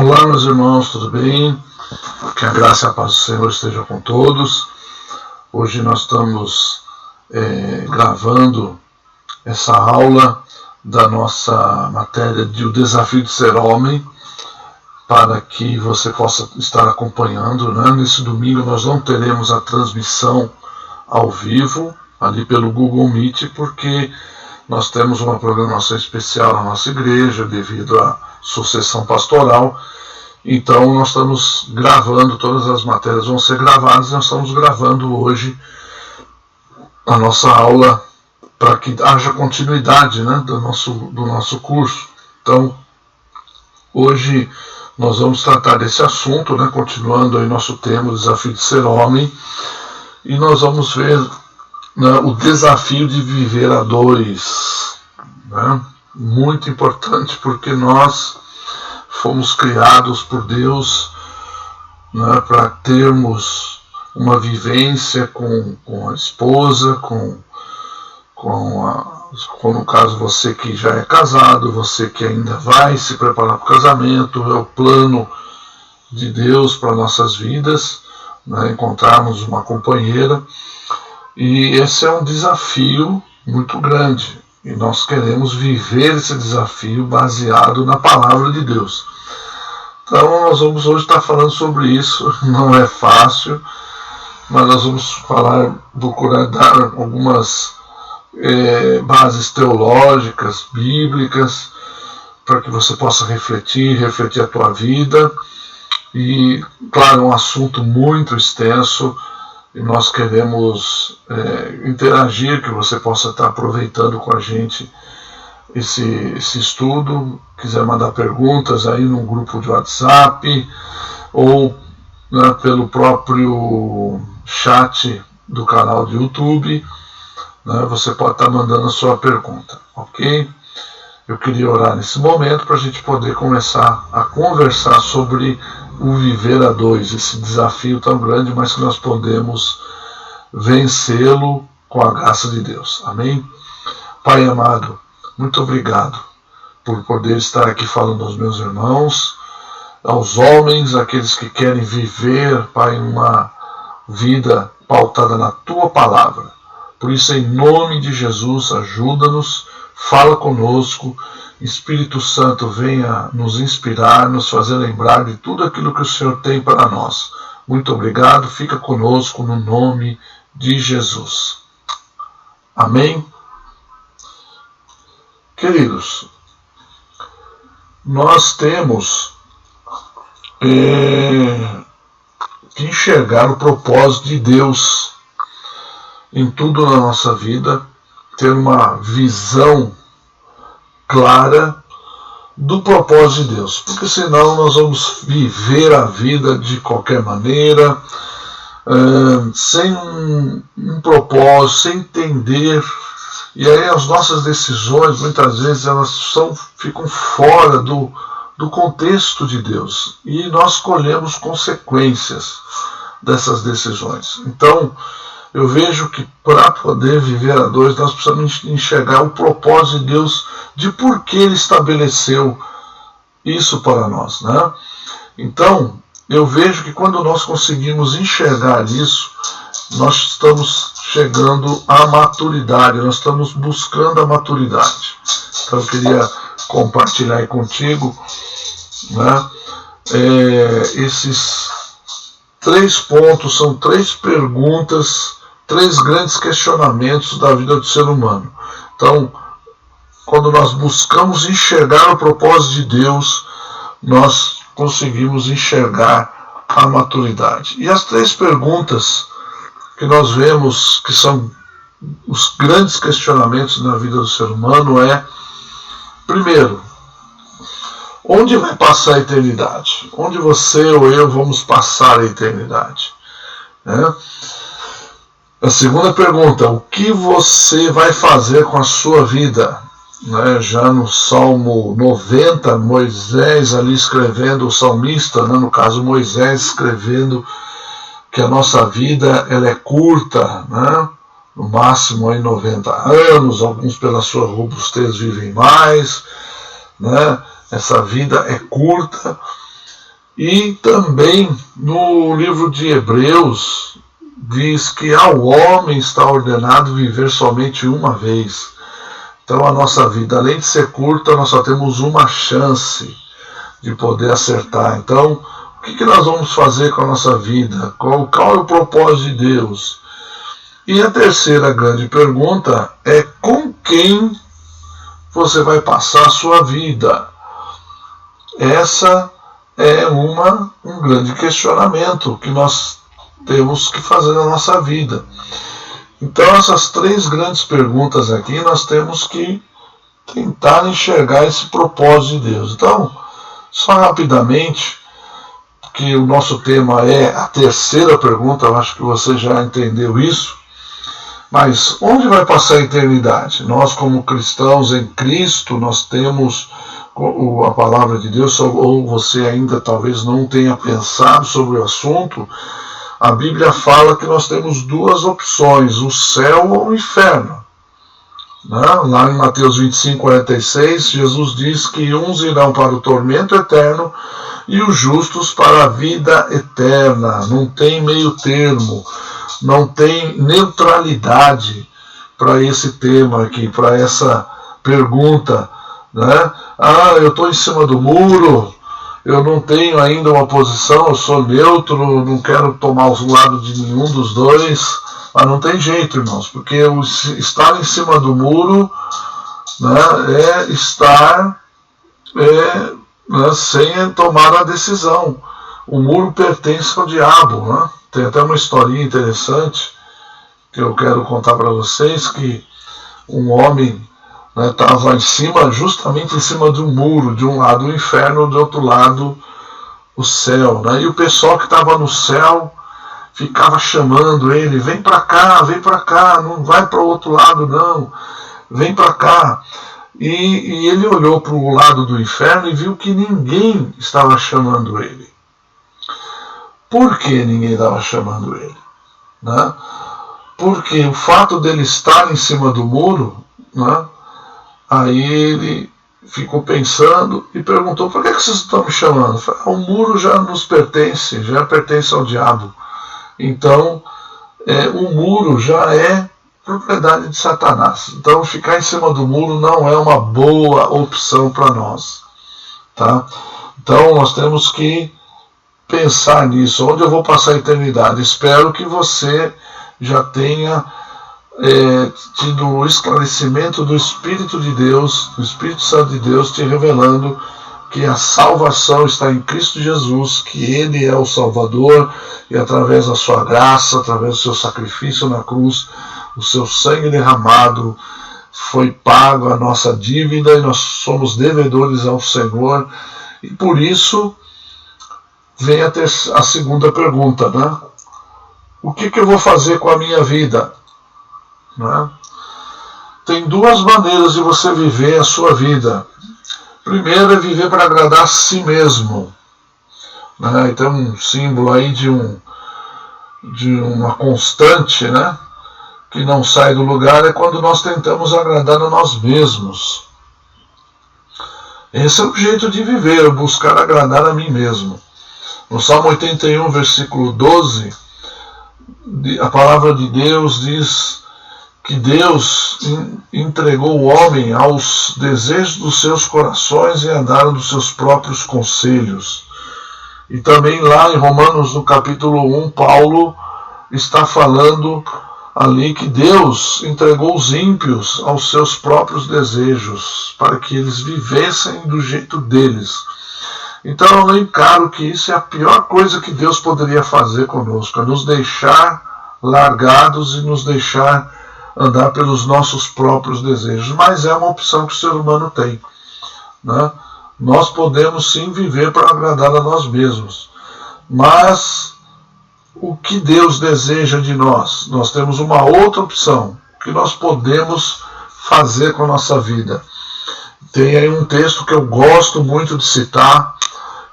Olá, meus irmãos, tudo bem? Que a graça e a paz do Senhor estejam com todos. Hoje nós estamos gravando essa aula da nossa matéria de O Desafio de Ser Homem, para que você possa estar acompanhando, né? Nesse domingo nós não teremos a transmissão ao vivo, ali pelo Google Meet, porque nós temos uma programação especial na nossa igreja, devido à sucessão pastoral. Então nós estamos gravando, todas as matérias vão ser gravadas, nós estamos gravando hoje a nossa aula para que haja continuidade, né, do nosso curso. Então, hoje nós vamos tratar desse assunto, né, continuando aí nosso tema, o desafio de ser homem, e nós vamos ver, né, o desafio de viver a dois, né, muito importante, porque nós fomos criados por Deus, né, para termos uma vivência com a esposa, no caso você que já é casado, você que ainda vai se preparar para o casamento, é o plano de Deus para nossas vidas, né, encontrarmos uma companheira, e esse é um desafio muito grande, e nós queremos viver esse desafio baseado na palavra de Deus. Então nós vamos hoje estar falando sobre isso. Não é fácil, mas nós vamos procurar dar algumas bases teológicas, bíblicas, para que você possa refletir a tua vida. E, claro, é um assunto muito extenso, e nós queremos interagir, que você possa estar aproveitando com a gente esse estudo. Quiser mandar perguntas aí no grupo de WhatsApp, ou, né, pelo próprio chat do canal do YouTube, né, você pode estar mandando a sua pergunta, ok? Eu queria orar nesse momento para a gente poder começar a conversar sobre o viver a dois, esse desafio tão grande, mas que nós podemos vencê-lo com a graça de Deus. Amém? Pai amado, muito obrigado por poder estar aqui falando aos meus irmãos, aos homens, aqueles que querem viver, Pai, uma vida pautada na Tua Palavra. Por isso, em nome de Jesus, ajuda-nos, fala conosco, Espírito Santo, venha nos inspirar, nos fazer lembrar de tudo aquilo que o Senhor tem para nós. Muito obrigado, fica conosco no nome de Jesus. Amém? Queridos, nós temos que enxergar o propósito de Deus em tudo na nossa vida, ter uma visão clara do propósito de Deus, porque senão nós vamos viver a vida de qualquer maneira, sem um propósito, sem entender. E aí as nossas decisões, muitas vezes, elas ficam fora do contexto de Deus. E nós colhemos consequências dessas decisões. Então, eu vejo que para poder viver a dois, nós precisamos enxergar o propósito de Deus, de por que Ele estabeleceu isso para nós, né? Então, eu vejo que quando nós conseguimos enxergar isso, nós estamos chegando à maturidade, nós estamos buscando a maturidade. Então eu queria compartilhar aí contigo, né, esses 3 pontos, são 3 perguntas, 3 grandes questionamentos da vida do ser humano. Então, quando nós buscamos enxergar o propósito de Deus, nós conseguimos enxergar a maturidade. E as 3 perguntas que nós vemos que são os grandes questionamentos na vida do ser humano primeiro, onde vai passar a eternidade? Onde você ou eu vamos passar a eternidade? Né? A segunda pergunta, o que você vai fazer com a sua vida? Né? Já no Salmo 90, Moisés ali escrevendo, o salmista, né? No caso Moisés escrevendo que a nossa vida ela é curta, né? No máximo aí 90 anos, alguns pela sua robustez vivem mais, né? Essa vida é curta, E também no livro de Hebreus diz que ao homem está ordenado viver somente uma vez. Então a nossa vida, além de ser curta, nós só temos uma chance de poder acertar. Então, o que nós vamos fazer com a nossa vida? Qual é o propósito de Deus? E a terceira grande pergunta é: com quem você vai passar a sua vida? Essa é um grande questionamento que nós temos que fazer na nossa vida. Então, essas três grandes perguntas aqui, nós temos que tentar enxergar esse propósito de Deus. Então, só rapidamente, que o nosso tema é a terceira pergunta, eu acho que você já entendeu isso, mas onde vai passar a eternidade? Nós, como cristãos em Cristo, nós temos a palavra de Deus, ou você ainda talvez não tenha pensado sobre o assunto. A Bíblia fala que nós temos duas opções, o céu ou o inferno. Lá em Mateus 25:46, Jesus diz que uns irão para o tormento eterno e os justos para a vida eterna. Não tem meio termo, não tem neutralidade para esse tema aqui, para essa pergunta. Eu estou em cima do muro, eu não tenho ainda uma posição, eu sou neutro, não quero tomar o lado de nenhum dos dois. Mas não tem jeito, irmãos, porque estar em cima do muro é estar sem tomar a decisão. O muro pertence ao diabo. Tem até uma historinha interessante que eu quero contar para vocês, que um homem estava justamente em cima de um muro, de um lado o inferno, do outro lado o céu. E o pessoal que estava no céu ficava chamando ele: vem para cá, não vai para o outro lado não, vem para cá. E ele olhou para o lado do inferno e viu que ninguém estava chamando ele. Por que ninguém estava chamando ele? Porque o fato dele estar em cima do muro, aí ele ficou pensando e perguntou: por que vocês estão me chamando? Falei: o muro já nos pertence, já pertence ao diabo. Então, o muro já é propriedade de Satanás. Então, ficar em cima do muro não é uma boa opção para nós. Tá? Então, nós temos que pensar nisso. Onde eu vou passar a eternidade? Espero que você já tenha tido o esclarecimento do Espírito de Deus, do Espírito Santo de Deus, te revelando que a salvação está em Cristo Jesus, que Ele é o Salvador, e através da sua graça, através do seu sacrifício na cruz, o seu sangue derramado, foi pago a nossa dívida, e nós somos devedores ao Senhor. E por isso vem a segunda pergunta, o que eu vou fazer com a minha vida? Tem duas maneiras de você viver a sua vida. Primeiro é viver para agradar a si mesmo. Então, um símbolo aí de uma constante, que não sai do lugar, é quando nós tentamos agradar a nós mesmos. Esse é o jeito de viver, buscar agradar a mim mesmo. No Salmo 81, versículo 12, a palavra de Deus diz que Deus entregou o homem aos desejos dos seus corações e andaram dos seus próprios conselhos. E também lá em Romanos, no capítulo 1, Paulo está falando ali que Deus entregou os ímpios aos seus próprios desejos, para que eles vivessem do jeito deles. Então eu encaro que isso é a pior coisa que Deus poderia fazer conosco, é nos deixar largados e nos deixar andar pelos nossos próprios desejos. Mas é uma opção que o ser humano tem. Nós podemos sim viver para agradar a nós mesmos. Mas o que Deus deseja de nós? Nós temos uma outra opção, que nós podemos fazer com a nossa vida. Tem aí um texto que eu gosto muito de citar,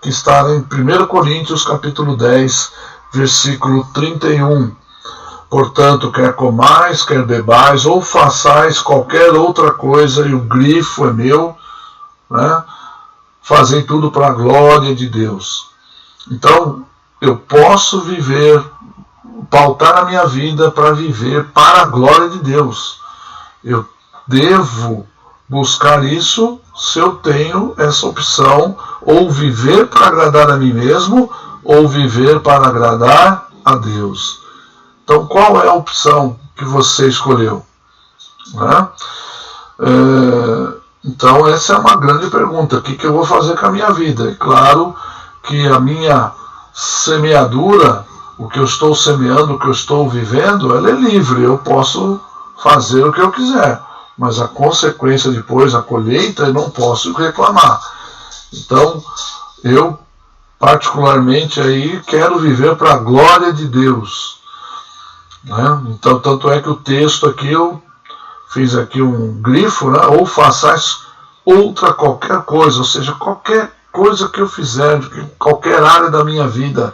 que está em 1 Coríntios capítulo 10, versículo 31. Portanto, quer comais, quer bebais, ou façais qualquer outra coisa, e o grifo é meu, fazei tudo para a glória de Deus. Então, eu posso viver, pautar a minha vida para viver para a glória de Deus. Eu devo buscar isso se eu tenho essa opção, ou viver para agradar a mim mesmo, ou viver para agradar a Deus. Então, qual é a opção que você escolheu? Né? Então, essa é uma grande pergunta. O que eu vou fazer com a minha vida? É claro que a minha semeadura, o que eu estou semeando, o que eu estou vivendo, ela é livre. Eu posso fazer o que eu quiser. Mas a consequência depois, a colheita, eu não posso reclamar. Então, eu particularmente aí quero viver para a glória de Deus. Né? Então, tanto é que o texto aqui, eu fiz aqui um grifo, né? Ou façais outra qualquer coisa, ou seja, qualquer coisa que eu fizer, qualquer área da minha vida,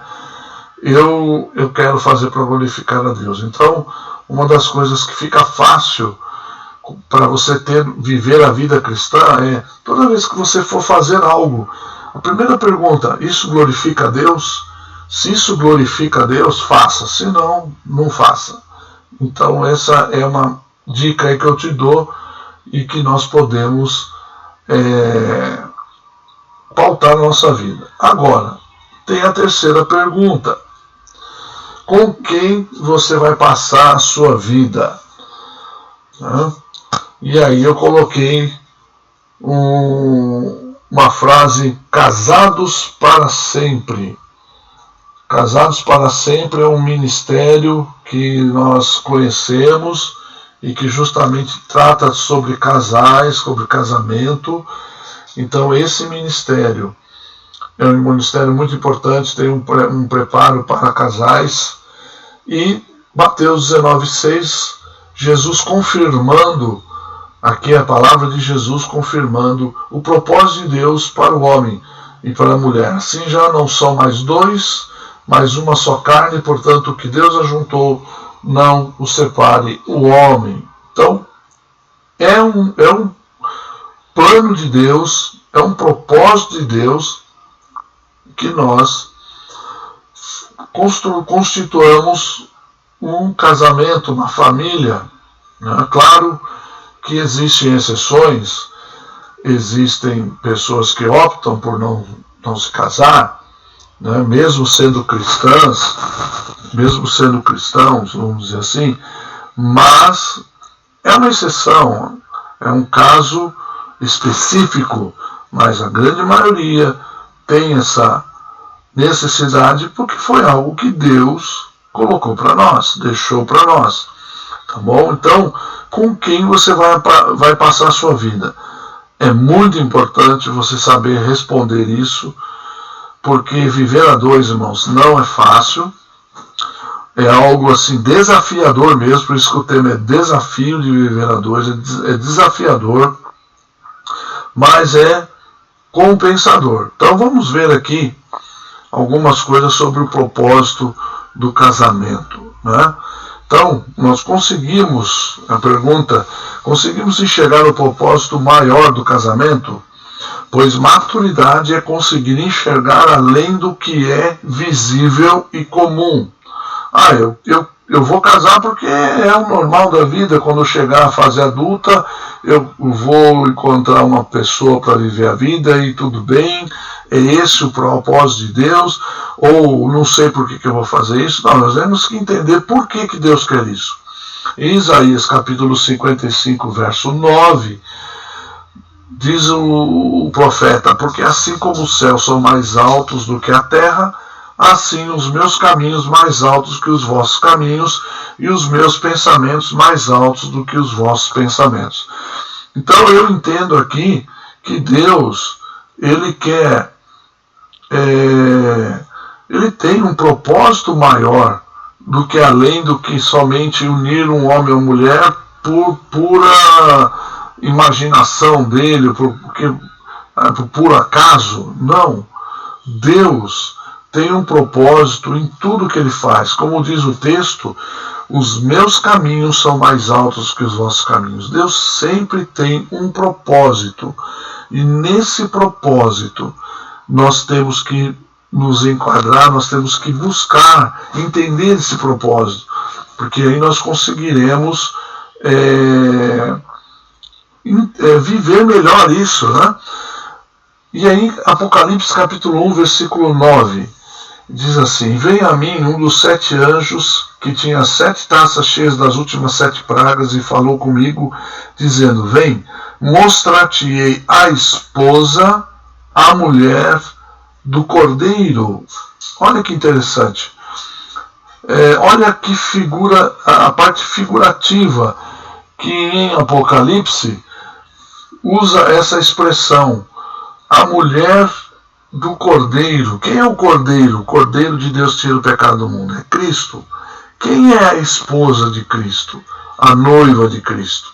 eu quero fazer para glorificar a Deus. Então, uma das coisas que fica fácil para você viver a vida cristã é, toda vez que você for fazer algo, a primeira pergunta, isso glorifica a Deus? Se isso glorifica a Deus, faça. Se não, não faça. Então essa é uma dica aí que eu te dou e que nós podemos pautar a nossa vida. Agora, tem a terceira pergunta. Com quem você vai passar a sua vida? E aí eu coloquei uma frase, casados para sempre. Casados para sempre é um ministério que nós conhecemos e que justamente trata sobre casais, sobre casamento. Então esse ministério é um ministério muito importante, tem um preparo para casais. E Mateus 19,6, Jesus confirmando, aqui a palavra de Jesus confirmando o propósito de Deus para o homem e para a mulher. Assim já não são mais dois, mas uma só carne, portanto o que Deus ajuntou, não o separe o homem. Então, é um plano de Deus, é um propósito de Deus que nós constituamos um casamento, uma família. Né? Claro que existem exceções, existem pessoas que optam por não se casar, né? Mesmo sendo cristãs, mesmo sendo cristãos, vamos dizer assim, mas é uma exceção, é um caso específico, mas a grande maioria tem essa necessidade porque foi algo que Deus colocou para nós, deixou para nós. Tá bom? Então, com quem você vai passar a sua vida? É muito importante você saber responder isso, porque viver a dois, irmãos, não é fácil. É algo assim desafiador mesmo, por isso que o tema é desafio de viver a dois, é desafiador, mas é compensador. Então vamos ver aqui algumas coisas sobre o propósito do casamento, né? Então, nós conseguimos enxergar o propósito maior do casamento, pois maturidade é conseguir enxergar além do que é visível e comum. Eu vou casar porque é o normal da vida, quando eu chegar à fase adulta, eu vou encontrar uma pessoa para viver a vida e tudo bem, é esse o propósito de Deus, ou não sei por que eu vou fazer isso. Não, nós temos que entender por que Deus quer isso. Em Isaías capítulo 55, verso 9, diz o profeta, porque assim como os céus são mais altos do que a terra, assim os meus caminhos mais altos que os vossos caminhos, e os meus pensamentos mais altos do que os vossos pensamentos. Então eu entendo aqui que Deus, ele quer, ele tem um propósito maior do que além do que somente unir um homem ou mulher por pura imaginação dele, por puro acaso. Não. Deus tem um propósito em tudo que ele faz. Como diz o texto, os meus caminhos são mais altos que os vossos caminhos. Deus sempre tem um propósito. E nesse propósito, nós temos que nos enquadrar, nós temos que buscar entender esse propósito, porque aí nós conseguiremos viver melhor isso, né? E aí, Apocalipse capítulo 1, versículo 9, diz assim: veio a mim um dos 7 anjos, que tinha 7 taças cheias das últimas 7 pragas, e falou comigo, dizendo: vem, mostrar-te-ei a esposa, a mulher do Cordeiro. Olha que interessante. Olha que figura, a parte figurativa, que em Apocalipse usa essa expressão, a mulher do Cordeiro. Quem é o Cordeiro? O Cordeiro de Deus tira o pecado do mundo. É Cristo. Quem é a esposa de Cristo? A noiva de Cristo.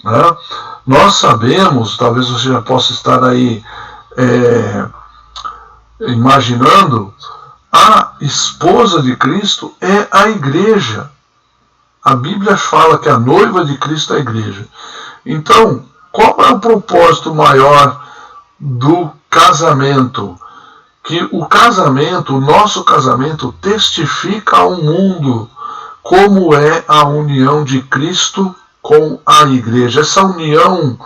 Né? Nós sabemos, talvez você já possa estar aí imaginando, a esposa de Cristo é a igreja. A Bíblia fala que a noiva de Cristo é a igreja. Então, qual é o propósito maior do casamento? Que o casamento, o nosso casamento, testifica ao mundo como é a união de Cristo com a igreja. Essa união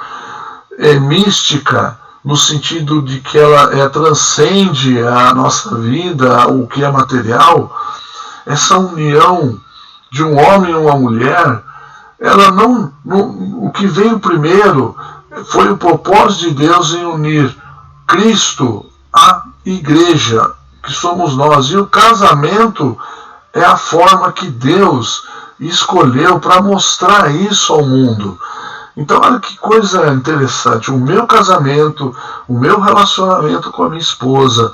é mística, no sentido de que ela transcende a nossa vida, o que é material. Essa união de um homem e uma mulher, ela o que veio primeiro foi o propósito de Deus em unir Cristo à igreja, que somos nós. E o casamento é a forma que Deus escolheu para mostrar isso ao mundo. Então, olha que coisa interessante. O meu casamento, o meu relacionamento com a minha esposa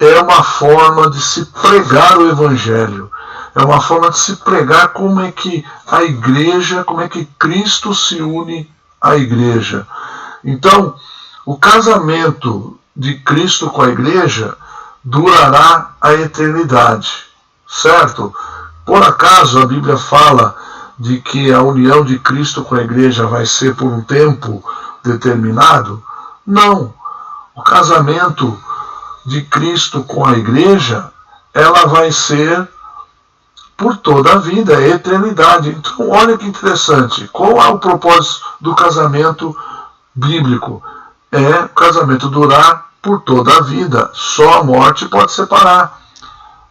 é uma forma de se pregar o Evangelho. É uma forma de se pregar como é que a igreja, como é que Cristo se une à igreja. Então, o casamento de Cristo com a igreja durará a eternidade, certo? Por acaso a Bíblia fala de que a união de Cristo com a igreja vai ser por um tempo determinado? Não. O casamento de Cristo com a igreja, ela vai ser por toda a vida, é eternidade. Então, olha que interessante. Qual é o propósito do casamento bíblico? É o casamento durar por toda a vida. Só a morte pode separar.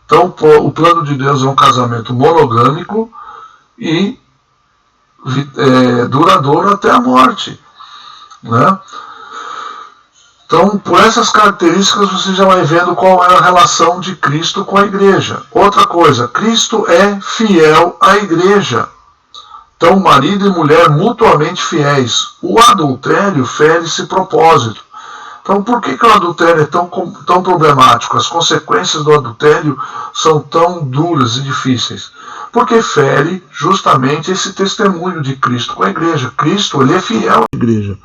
Então, o plano de Deus é um casamento monogâmico e duradouro até a morte, né? Então, por essas características, você já vai vendo qual é a relação de Cristo com a igreja. Outra coisa, Cristo é fiel à igreja. Então, marido e mulher mutuamente fiéis. O adultério fere esse propósito. Então, por que o adultério é tão problemático? As consequências do adultério são tão duras e difíceis. Porque fere justamente esse testemunho de Cristo com a igreja. Cristo, ele é fiel à igreja.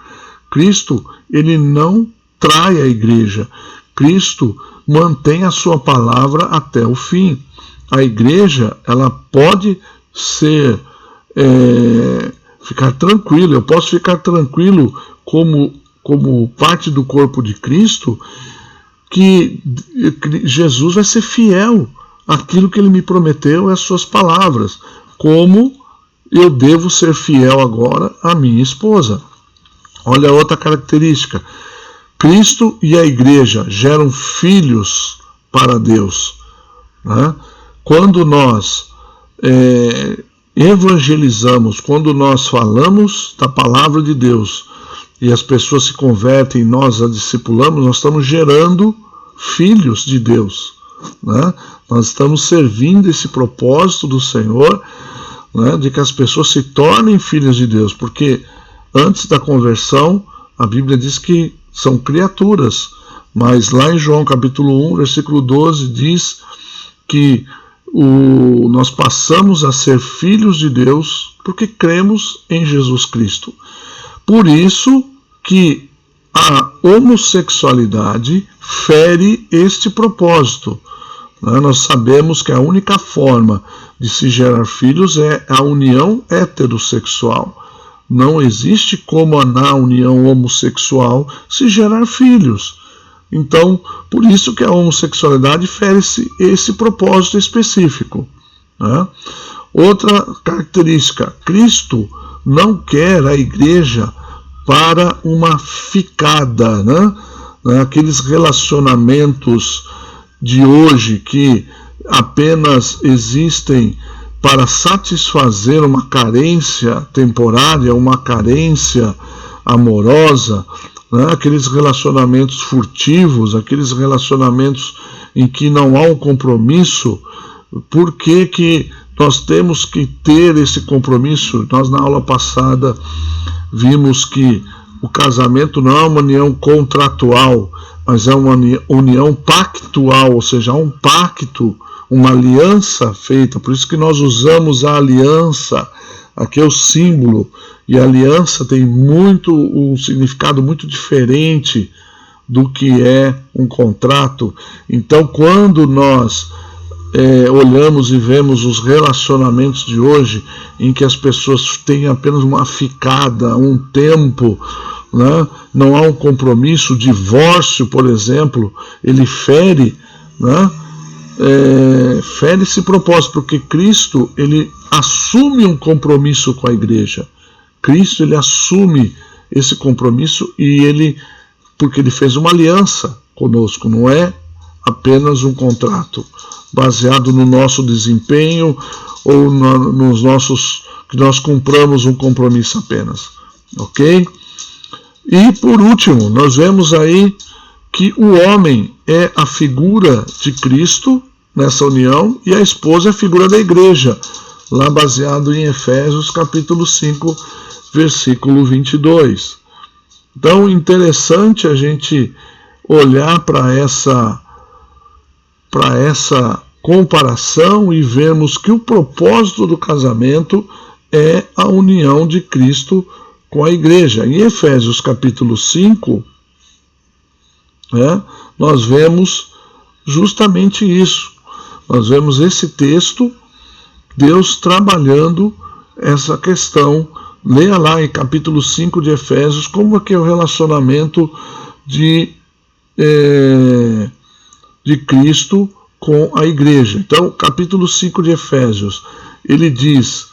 Cristo, ele não trai a igreja. Cristo mantém a sua palavra até o fim. A igreja, ela pode ficar tranquila. Eu posso ficar tranquilo como parte do corpo de Cristo, que Jesus vai ser fiel àquilo que ele me prometeu, às suas palavras, como eu devo ser fiel agora à minha esposa. Olha outra característica. Cristo e a igreja geram filhos para Deus, né? Quando nós evangelizamos, quando nós falamos da palavra de Deus e as pessoas se convertem e nós a discipulamos, nós estamos gerando filhos de Deus, né? Nós estamos servindo esse propósito do Senhor, né, de que as pessoas se tornem filhos de Deus, porque antes da conversão a Bíblia diz que são criaturas, mas lá em João capítulo 1, versículo 12 diz que nós passamos a ser filhos de Deus porque cremos em Jesus Cristo. Por isso que a homossexualidade fere este propósito. Nós sabemos que a única forma de se gerar filhos é a união heterossexual. Não existe como na união homossexual se gerar filhos. Então, por isso que a homossexualidade fere esse propósito específico, né? Outra característica, Cristo não quer a igreja para uma ficada, né? Aqueles relacionamentos de hoje que apenas existem para satisfazer uma carência temporária, uma carência amorosa, né? Aqueles relacionamentos furtivos, aqueles relacionamentos em que não há um compromisso. Por que nós temos que ter esse compromisso? Nós, na aula passada, vimos que o casamento não é uma união contratual, mas é uma união pactual, ou seja, há um pacto, uma aliança feita. Por isso que nós usamos a aliança, aqui é o símbolo, e a aliança tem um significado muito diferente do que é um contrato. Então, quando nós olhamos e vemos os relacionamentos de hoje, em que as pessoas têm apenas uma ficada, um tempo, né? Não há um compromisso, o divórcio, por exemplo, ele fere, né? Fere esse propósito, porque Cristo, ele assume um compromisso com a igreja. Cristo, ele assume esse compromisso porque ele fez uma aliança conosco, não é apenas um contrato baseado no nosso desempenho ou nos nossos, que nós cumpramos um compromisso apenas, ok? E por último, nós vemos aí que o homem é a figura de Cristo nessa união e a esposa é a figura da igreja, lá baseado em Efésios capítulo 5, versículo 22. Então, interessante a gente olhar para essa comparação e vermos que o propósito do casamento é a união de Cristo com a igreja. Em Efésios capítulo 5, nós vemos justamente isso. Nós vemos esse texto, Deus trabalhando essa questão. Leia lá em capítulo 5 de Efésios como é que é o relacionamento de Cristo com a igreja. Então, capítulo 5 de Efésios, ele diz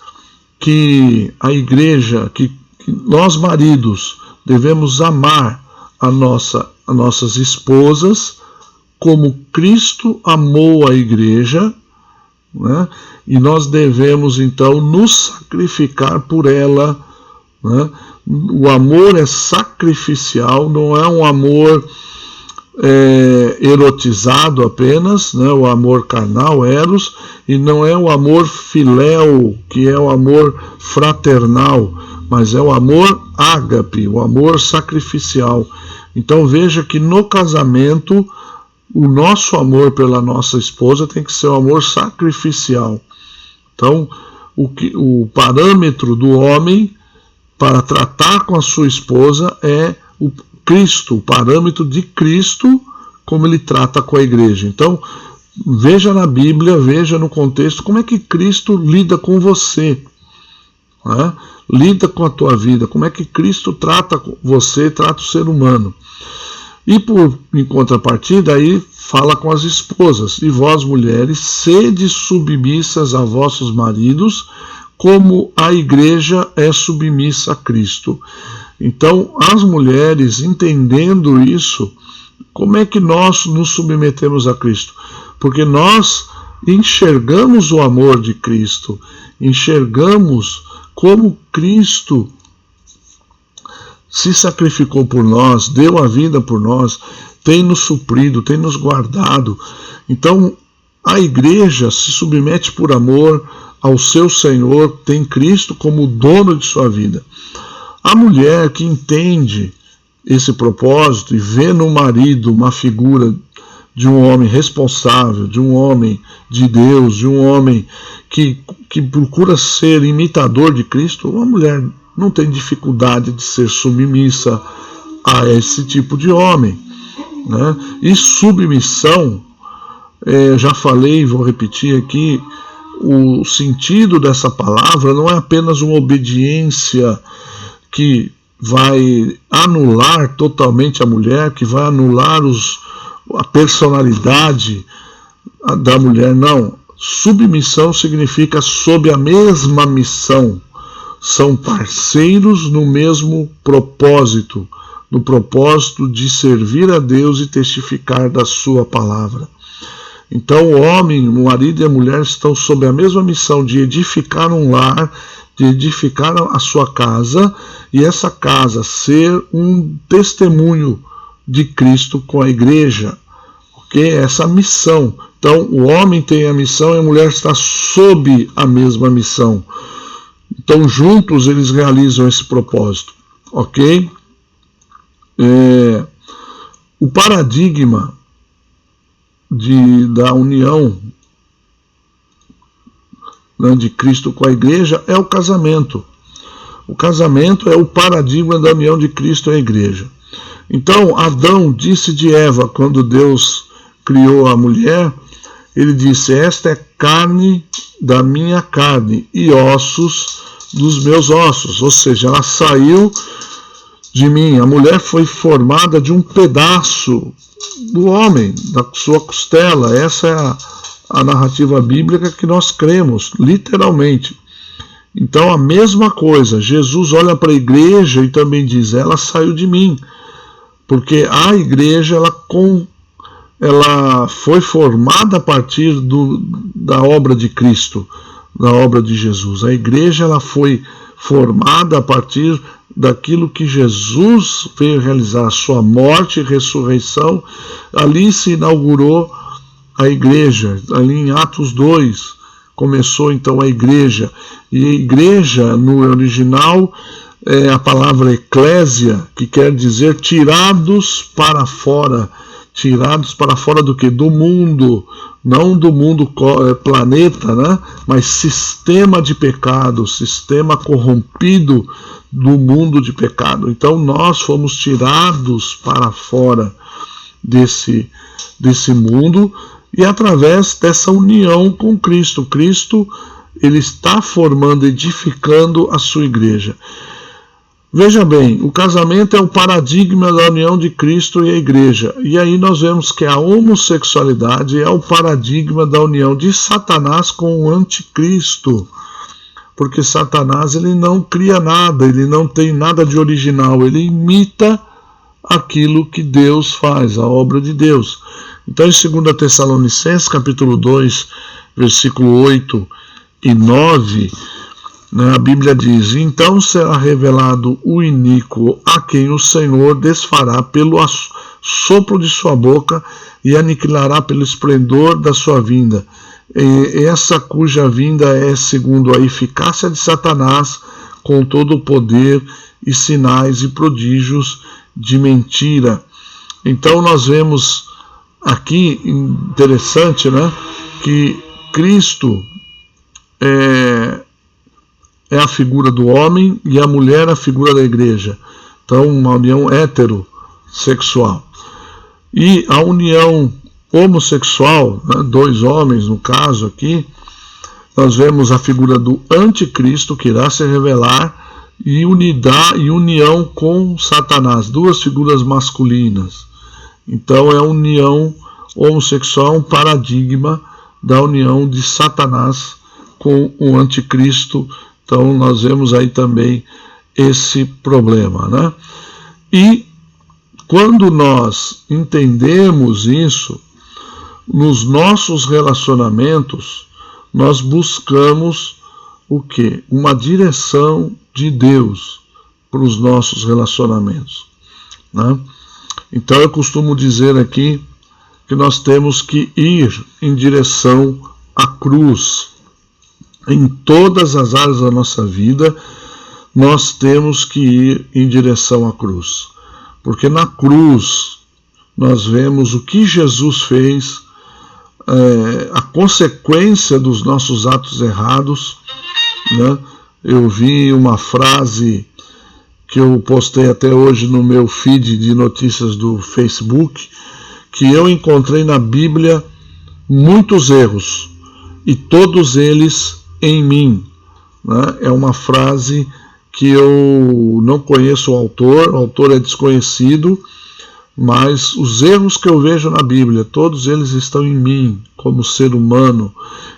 que a igreja, que nós maridos devemos amar as nossas esposas como Cristo amou a igreja, né? E nós devemos então nos sacrificar por ela, né? O amor é sacrificial, não é um amor erotizado apenas, né? O amor carnal, eros, e não é o amor filéu, que é o amor fraternal, mas é o amor ágape, o amor sacrificial. Então veja que no casamento o nosso amor pela nossa esposa tem que ser um amor sacrificial. Então o parâmetro do homem para tratar com a sua esposa é o Cristo, o parâmetro de Cristo, como ele trata com a igreja. Então, veja na Bíblia, veja no contexto, como é que Cristo lida com você, né? Lida com a tua vida, como é que Cristo trata você, trata o ser humano. E em contrapartida, aí fala com as esposas: e vós, mulheres, sede submissas a vossos maridos, como a igreja é submissa a Cristo. Então, as mulheres, entendendo isso, como é que nós nos submetemos a Cristo? Porque nós enxergamos o amor de Cristo, enxergamos como Cristo se sacrificou por nós, deu a vida por nós, tem nos suprido, tem nos guardado. Então, a igreja se submete por amor ao seu Senhor, tem Cristo como dono de sua vida. A mulher que entende esse propósito e vê no marido uma figura de um homem responsável, de um homem de Deus, de um homem que procura ser imitador de Cristo, uma mulher não tem dificuldade de ser submissa a esse tipo de homem, né? E submissão, já falei, vou repetir aqui, o sentido dessa palavra não é apenas uma obediência que vai anular totalmente a mulher, que vai anular a personalidade da mulher. Não. Submissão significa sob a mesma missão. São parceiros no mesmo propósito, no propósito de servir a Deus e testificar da sua palavra. Então o homem, o marido e a mulher estão sob a mesma missão de edificar um lar, de edificar a sua casa, e essa casa ser um testemunho de Cristo com a igreja. Ok? Essa missão. Então o homem tem a missão e a mulher está sob a mesma missão. Então juntos eles realizam esse propósito. Ok? O paradigma da união, né, de Cristo com a igreja é o casamento. O casamento é o paradigma da união de Cristo e a igreja. Então Adão disse de Eva, quando Deus criou a mulher, ele disse: esta é carne da minha carne e ossos dos meus ossos. Ou seja, ela saiu de mim. A mulher foi formada de um pedaço do homem, da sua costela. Essa é a narrativa bíblica que nós cremos, literalmente. Então a mesma coisa, Jesus olha para a igreja e também diz: ela saiu de mim, porque a igreja ela foi formada a partir da obra de Cristo, da obra de Jesus. A igreja ela foi formada a partir daquilo que Jesus veio realizar, sua morte e ressurreição. Ali se inaugurou a igreja, ali em Atos 2 começou então a igreja. E a igreja no original é a palavra eclésia, que quer dizer tirados para fora. Tirados para fora do que? Do mundo, não do mundo planeta, né? Mas sistema de pecado, sistema corrompido do mundo de pecado. Então nós fomos tirados para fora desse mundo, e através dessa união com Cristo. Cristo, ele está formando, edificando a sua igreja. Veja bem, o casamento é o paradigma da união de Cristo e a igreja. E aí nós vemos que a homossexualidade é o paradigma da união de Satanás com o anticristo. Porque Satanás, ele não cria nada, ele não tem nada de original, ele imita aquilo que Deus faz, a obra de Deus. Então em 2 Tessalonicenses, capítulo 2, versículo 8 e 9, a Bíblia diz: então será revelado o iníquo, a quem o Senhor desfará pelo sopro de sua boca e aniquilará pelo esplendor da sua vinda. Essa cuja vinda é segundo a eficácia de Satanás, com todo o poder e sinais e prodígios de mentira. Então nós vemos aqui, interessante, né, que Cristo é a figura do homem e a mulher a figura da igreja. Então uma união heterossexual. E a união homossexual, né, dois homens no caso aqui, nós vemos a figura do anticristo que irá se revelar e união com Satanás, duas figuras masculinas. Então é a união homossexual, um paradigma da união de Satanás com o anticristo. Então nós vemos aí também esse problema, né? E quando nós entendemos isso, nos nossos relacionamentos, nós buscamos o quê? Uma direção de Deus para os nossos relacionamentos, né? Então eu costumo dizer aqui que nós temos que ir em direção à cruz. Em todas as áreas da nossa vida, nós temos que ir em direção à cruz. Porque na cruz nós vemos o que Jesus fez, a consequência dos nossos atos errados, né? Eu vi uma frase que eu postei até hoje no meu feed de notícias do Facebook, que eu encontrei na Bíblia muitos erros, e todos eles em mim, né? É uma frase que eu não conheço o autor é desconhecido, mas os erros que eu vejo na Bíblia, todos eles estão em mim, como ser humano.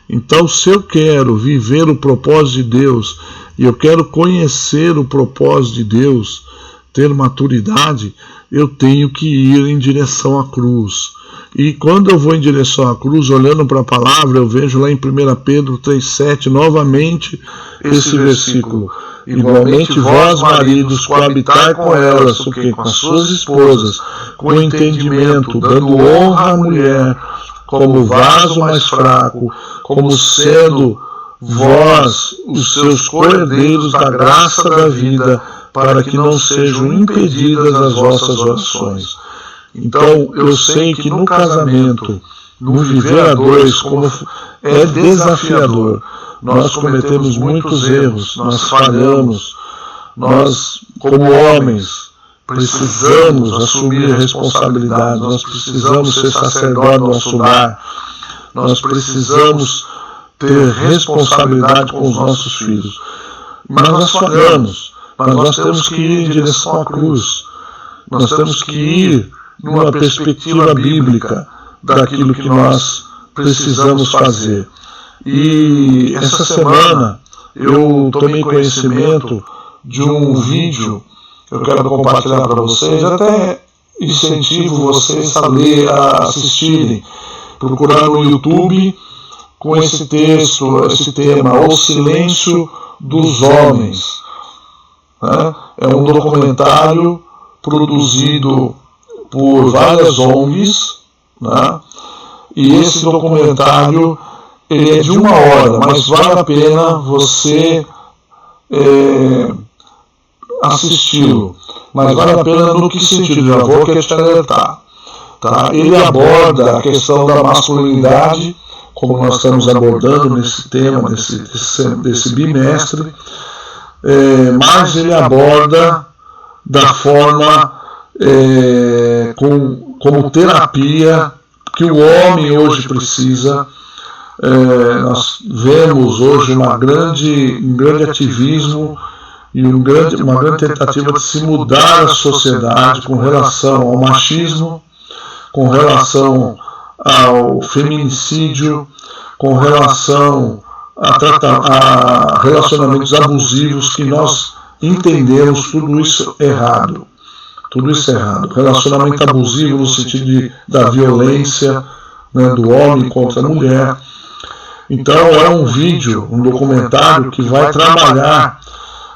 Então, se eu quero viver o propósito de Deus, e eu quero conhecer o propósito de Deus, ter maturidade, eu tenho que ir em direção à cruz. E quando eu vou em direção à cruz, olhando para a palavra, eu vejo lá em 1 Pedro 3,7, novamente, esse versículo. Igualmente vós, maridos, coabitai com elas, o quê? Com as suas esposas, com entendimento, dando honra à mulher, como vaso mais fraco, como sendo vós os seus cordeiros da graça da vida, para que não sejam impedidas as vossas orações. Então, eu sei que no casamento, no viver a dois, como é desafiador, nós cometemos muitos erros, nós falhamos, nós, como homens, precisamos assumir responsabilidade, nós precisamos ser sacerdote do nosso lar, nós precisamos ter responsabilidade com os nossos filhos. Mas nós falhamos, mas nós temos que ir em direção à cruz, nós temos que ir numa perspectiva bíblica daquilo que nós precisamos fazer. E essa semana eu tomei conhecimento de um vídeo, eu quero compartilhar para vocês, até incentivo vocês a ler, a assistirem, procurar no YouTube com esse texto, esse tema, O Silêncio dos Homens. É um documentário produzido por várias ONGs, e esse documentário ele é de 1 hora, mas vale a pena você assisti-lo. Mas vale a pena no que sentido? Já vou te alertar. Tá? Ele aborda a questão da masculinidade, como nós estamos abordando nesse tema, desse bimestre, mas ele aborda da forma como terapia que o homem hoje precisa. Nós vemos hoje um grande ativismo e uma grande tentativa de se mudar a sociedade com relação ao machismo, com relação ao feminicídio, com relação a relacionamentos abusivos, que nós entendemos tudo isso errado. Tudo isso errado. Relacionamento abusivo no sentido da violência, do homem contra a mulher. Então é um vídeo, um documentário que vai trabalhar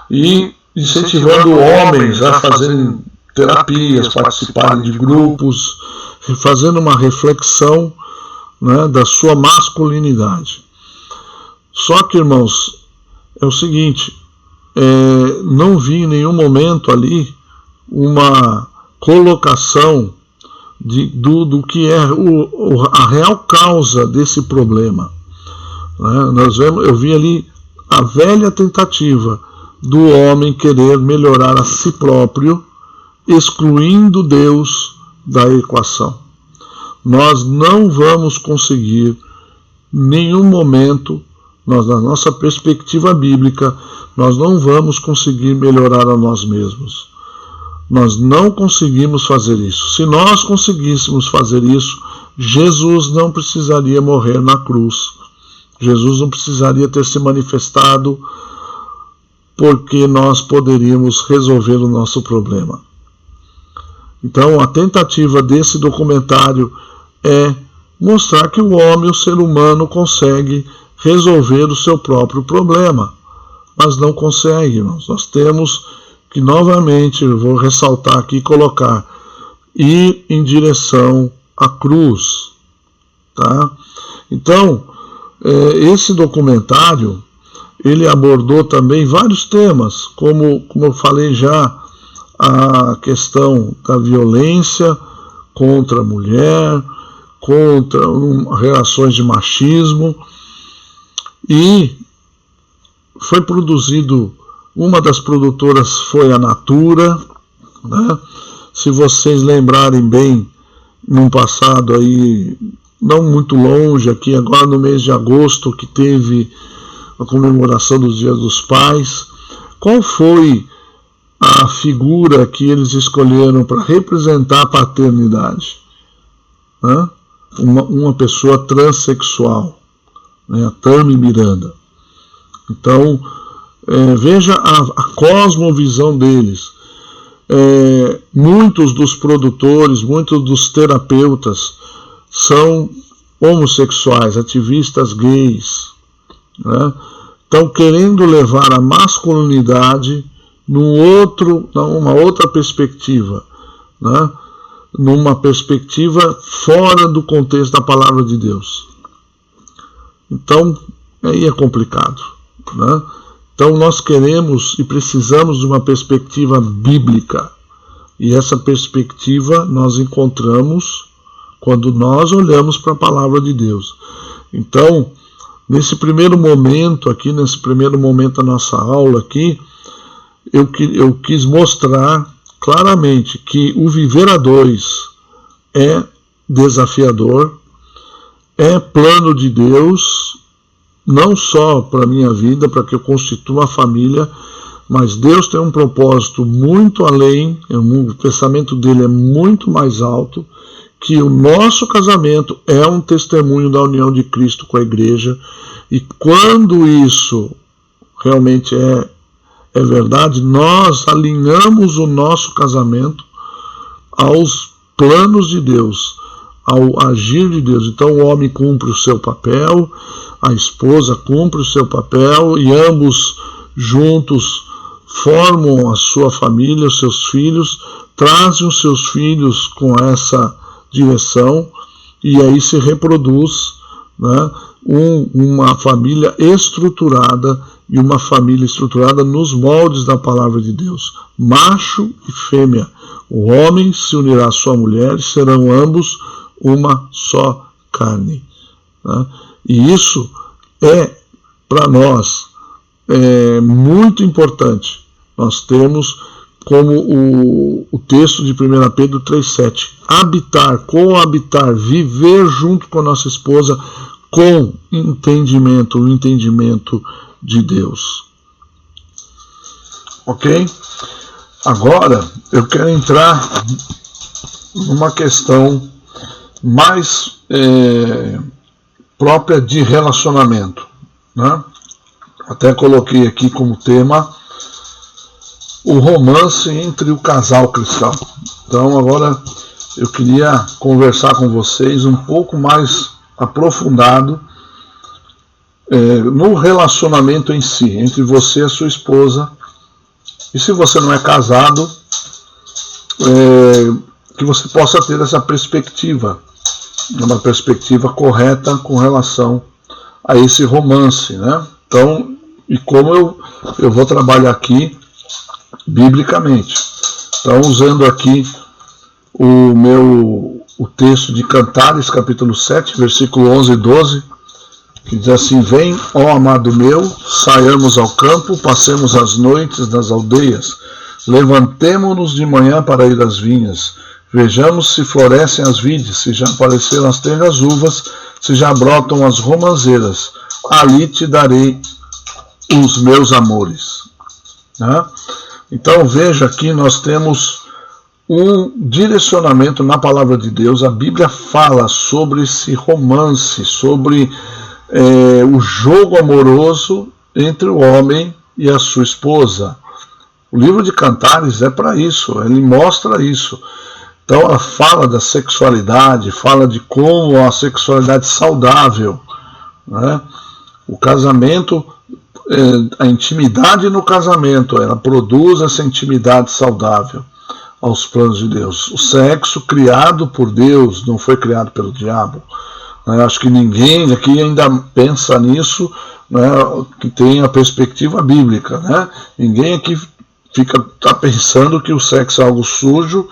e incentivando homens a fazerem terapias, participarem de grupos, fazendo uma reflexão, da sua masculinidade. Só que, irmãos, é o seguinte, não vi em nenhum momento ali uma colocação do que é a real causa desse problema. Eu vi ali a velha tentativa do homem querer melhorar a si próprio, excluindo Deus da equação. Nós não vamos conseguir, em nenhum momento, na nossa perspectiva bíblica, nós não vamos conseguir melhorar a nós mesmos. Nós não conseguimos fazer isso. Se nós conseguíssemos fazer isso, Jesus não precisaria morrer na cruz. Jesus não precisaria ter se manifestado, porque nós poderíamos resolver o nosso problema. Então, a tentativa desse documentário é mostrar que o homem, o ser humano, consegue resolver o seu próprio problema, mas não consegue, irmãos. Nós temos que, novamente, eu vou ressaltar aqui e colocar, ir em direção à cruz. Tá? Então, esse documentário, ele abordou também vários temas, como eu falei já, a questão da violência contra a mulher, contra relações de machismo, e foi produzido, uma das produtoras foi a Natura, Se vocês lembrarem bem, num passado aí, não muito longe, aqui agora no mês de agosto, que teve a comemoração dos Dias dos Pais, qual foi a figura que eles escolheram para representar a paternidade? Uma pessoa transexual, né? A Tami Miranda. Então, veja a cosmovisão deles. Muitos dos produtores, muitos dos terapeutas são homossexuais, ativistas gays, né? Estão querendo levar a masculinidade numa outra perspectiva, né? Numa perspectiva fora do contexto da palavra de Deus. Então, aí é complicado, né? Então nós queremos e precisamos de uma perspectiva bíblica, e essa perspectiva nós encontramos quando nós olhamos para a palavra de Deus. Então, nesse primeiro momento da nossa aula aqui, eu quis mostrar claramente que o viver a dois é desafiador, é plano de Deus, não só para a minha vida, para que eu constitua a família, mas Deus tem um propósito muito além, o pensamento dele é muito mais alto, que o nosso casamento é um testemunho da união de Cristo com a igreja, e quando isso realmente é verdade, nós alinhamos o nosso casamento aos planos de Deus, ao agir de Deus. Então o homem cumpre o seu papel, a esposa cumpre o seu papel, e ambos juntos formam a sua família, os seus filhos, trazem os seus filhos com essa direção, e aí se reproduz, né, uma família estruturada, e uma família estruturada nos moldes da palavra de Deus, macho e fêmea. O homem se unirá à sua mulher e serão ambos uma só carne, né? E isso é, para nós, muito importante. Nós temos como o texto de 1 Pedro 3,7, coabitar, viver junto com a nossa esposa com o entendimento de Deus. Ok? Agora eu quero entrar numa questão mais própria de relacionamento, né? Até coloquei aqui como tema o romance entre o casal cristão. Então agora eu queria conversar com vocês um pouco mais aprofundado no relacionamento em si, entre você e a sua esposa. E se você não é casado, que você possa ter essa perspectiva, uma perspectiva correta com relação a esse romance, né? Então, e como eu vou trabalhar aqui biblicamente. Então, usando aqui o texto de Cantares, capítulo 7, versículo 11 e 12, que diz assim: vem, ó amado meu, saiamos ao campo, passemos as noites nas aldeias, levantemo-nos de manhã para ir às vinhas, vejamos se florescem as vides, se já apareceram as tenras uvas, se já brotam as romãzeiras, ali te darei os meus amores. Né? Então veja aqui, nós temos um direcionamento na palavra de Deus. A Bíblia fala sobre esse romance, sobre o jogo amoroso entre o homem e a sua esposa. O livro de Cantares é para isso, ele mostra isso. Então ela fala da sexualidade, fala de como a sexualidade saudável, né? O casamento, a intimidade no casamento, ela produz essa intimidade saudável aos planos de Deus. O sexo criado por Deus não foi criado pelo diabo. Acho que ninguém aqui ainda pensa nisso, né, que tem a perspectiva bíblica, né? Ninguém aqui está pensando que o sexo é algo sujo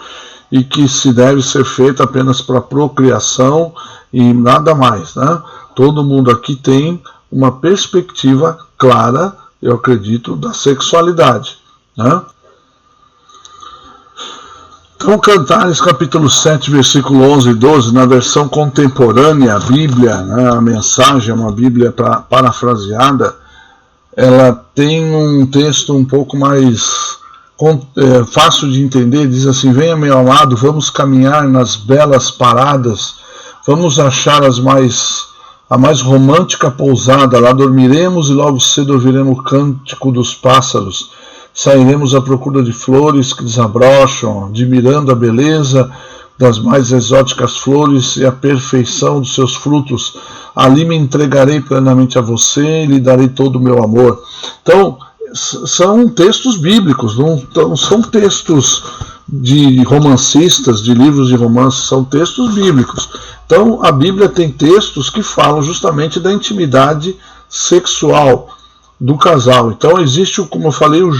e que se deve ser feito apenas para procriação e nada mais, né? Todo mundo aqui tem uma perspectiva clara, eu acredito, da sexualidade, né? Então, Cantares capítulo 7, versículo 11 e 12, na versão contemporânea, a Bíblia, né, a mensagem é uma Bíblia parafraseada, ela tem um texto um pouco mais fácil de entender. Diz assim: venha, meu amado, vamos caminhar nas belas paradas, vamos achar a mais romântica pousada, lá dormiremos e logo cedo ouviremos o cântico dos pássaros, sairemos à procura de flores que desabrocham, admirando a beleza das mais exóticas flores e a perfeição dos seus frutos. Ali me entregarei plenamente a você e lhe darei todo o meu amor. Então, são textos bíblicos, não são textos de romancistas, de livros de romance, são textos bíblicos. Então, a Bíblia tem textos que falam justamente da intimidade sexual do casal. Então existe, como eu falei, o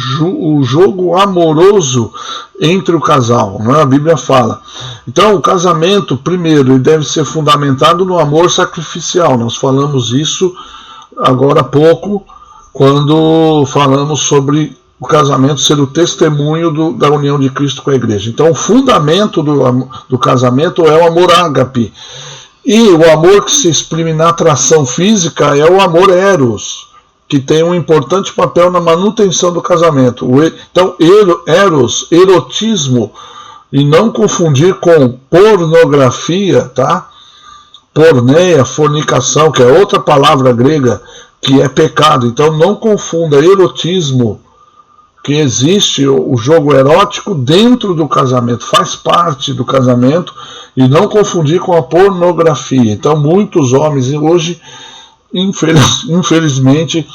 jogo amoroso entre o casal, né? A Bíblia fala. Então o casamento, primeiro, ele deve ser fundamentado no amor sacrificial. Nós falamos isso agora há pouco, quando falamos sobre o casamento ser o testemunho da união de Cristo com a igreja. Então o fundamento do casamento é o amor ágape. E o amor que se exprime na atração física é o amor eros, que tem um importante papel na manutenção do casamento. Então, eros, erotismo, e não confundir com pornografia, tá? Porneia, fornicação, que é outra palavra grega, que é pecado. Então, não confunda erotismo, que existe o jogo erótico dentro do casamento, faz parte do casamento, e não confundir com a pornografia. Então, muitos homens hoje, infelizmente,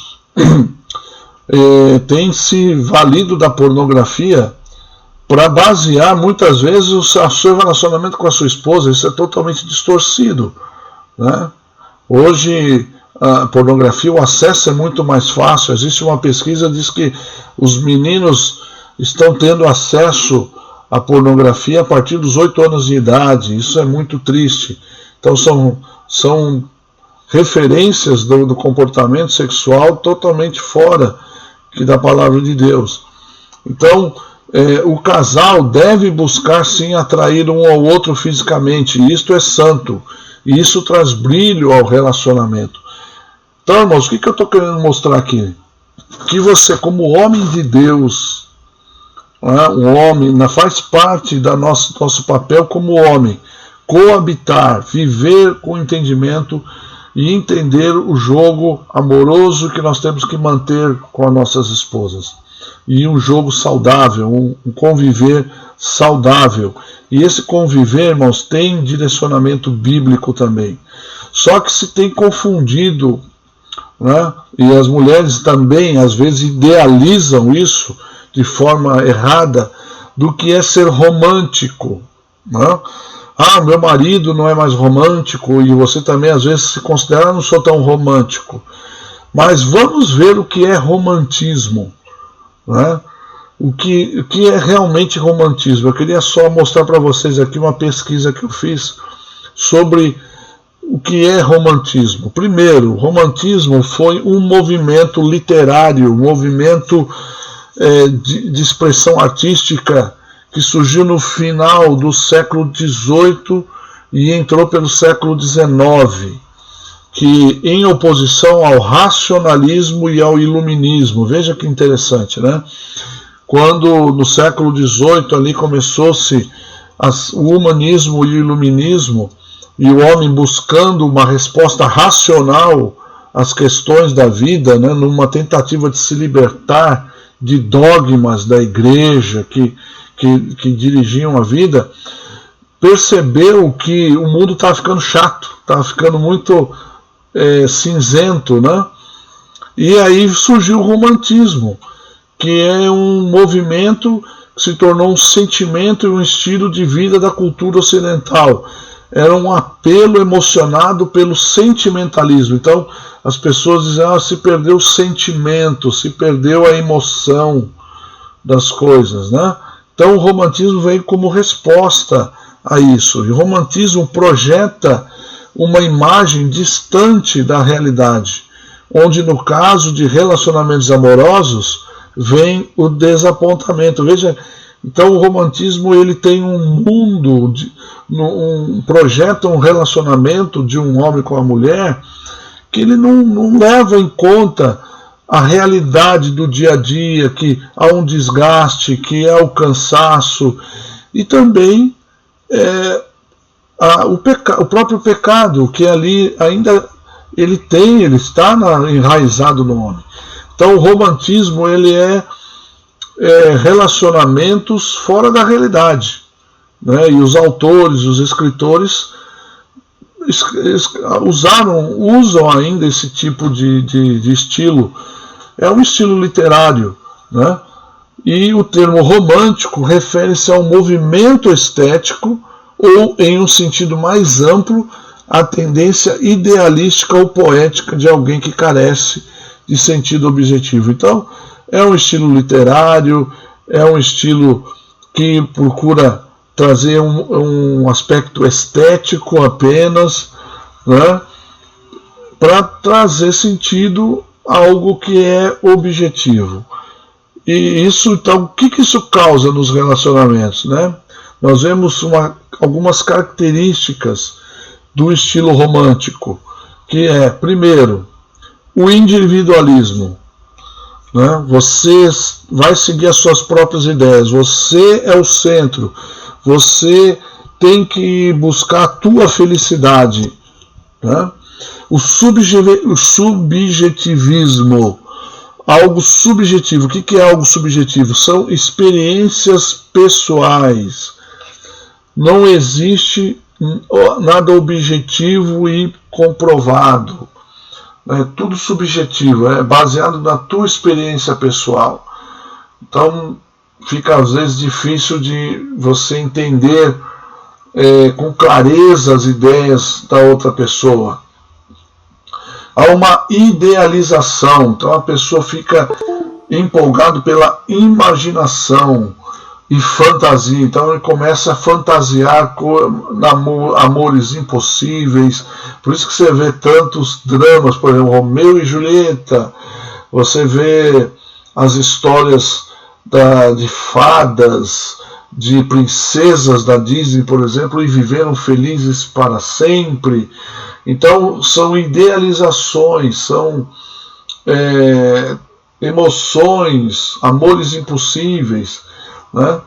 tem se valido da pornografia para basear muitas vezes o seu relacionamento com a sua esposa. Isso é totalmente distorcido, né? Hoje a pornografia, o acesso é muito mais fácil. Existe uma pesquisa que diz que os meninos estão tendo acesso à pornografia a partir dos 8 anos de idade. Isso é muito triste. Então são referências do comportamento sexual totalmente fora da palavra de Deus. Então, o casal deve buscar sim atrair um ao outro fisicamente, e isto é santo, e isso traz brilho ao relacionamento. Então, irmãos, o que eu estou querendo mostrar aqui? Que você, como homem de Deus, um homem, faz parte do nosso papel como homem, coabitar, viver com entendimento e entender o jogo amoroso que nós temos que manter com as nossas esposas. E um jogo saudável, um conviver saudável. E esse conviver, irmãos, tem direcionamento bíblico também. Só que se tem confundido, né? E as mulheres também, às vezes, idealizam isso de forma errada, do que é ser romântico, né? Ah, meu marido não é mais romântico, e você também às vezes se considera: não sou tão romântico. Mas vamos ver o que é romantismo, né? O que é realmente romantismo. Eu queria só mostrar para vocês aqui uma pesquisa que eu fiz sobre o que é romantismo. Primeiro, o romantismo foi um movimento literário, um movimento de expressão artística que surgiu no final do século XVIII e entrou pelo século XIX, que em oposição ao racionalismo e ao iluminismo. Veja que interessante, né? Quando no século XVIII ali começou-se o humanismo e o iluminismo, e o homem buscando uma resposta racional às questões da vida, né, numa tentativa de se libertar de dogmas da igreja que dirigiam a vida, percebeu que o mundo estava ficando chato, estava ficando muito cinzento, né? E aí surgiu o romantismo, que é um movimento que se tornou um sentimento e um estilo de vida da cultura ocidental. Era um apelo emocionado pelo sentimentalismo. Então as pessoas dizem: se perdeu o sentimento, se perdeu a emoção das coisas, né? Então o romantismo vem como resposta a isso. E o romantismo projeta uma imagem distante da realidade, onde no caso de relacionamentos amorosos vem o desapontamento. Veja, então o romantismo ele tem um mundo, projeta um relacionamento de um homem com a mulher que ele não leva em conta a realidade do dia a dia, que há um desgaste, que há o cansaço, e também o próprio pecado, que ali ainda ele está enraizado no homem. Então o romantismo ele é relacionamentos fora da realidade, né? E os autores, os escritores usam ainda esse tipo de estilo. É um estilo literário, né? E o termo romântico refere-se ao movimento estético ou, em um sentido mais amplo, a tendência idealística ou poética de alguém que carece de sentido objetivo. Então, é um estilo literário, é um estilo que procura trazer um aspecto estético apenas, né, para trazer sentido a algo que é objetivo. E isso, então, o que isso causa nos relacionamentos, né? Nós vemos algumas características do estilo romântico, que é, primeiro, o individualismo, né? Você vai seguir as suas próprias ideias, você é o centro, você tem que buscar a tua felicidade, né? O subjetivismo, algo subjetivo. O que é algo subjetivo? São experiências pessoais. Não existe nada objetivo e comprovado. É tudo subjetivo, é baseado na tua experiência pessoal. Então fica às vezes difícil de você entender com clareza as ideias da outra pessoa. Há uma idealização, então a pessoa fica empolgado pela imaginação e fantasia, então ele começa a fantasiar com amores impossíveis. Por isso que você vê tantos dramas, por exemplo, Romeu e Julieta, você vê as histórias de fadas, de princesas da Disney, por exemplo, e viveram felizes para sempre. Então são idealizações, são emoções, amores impossíveis, né?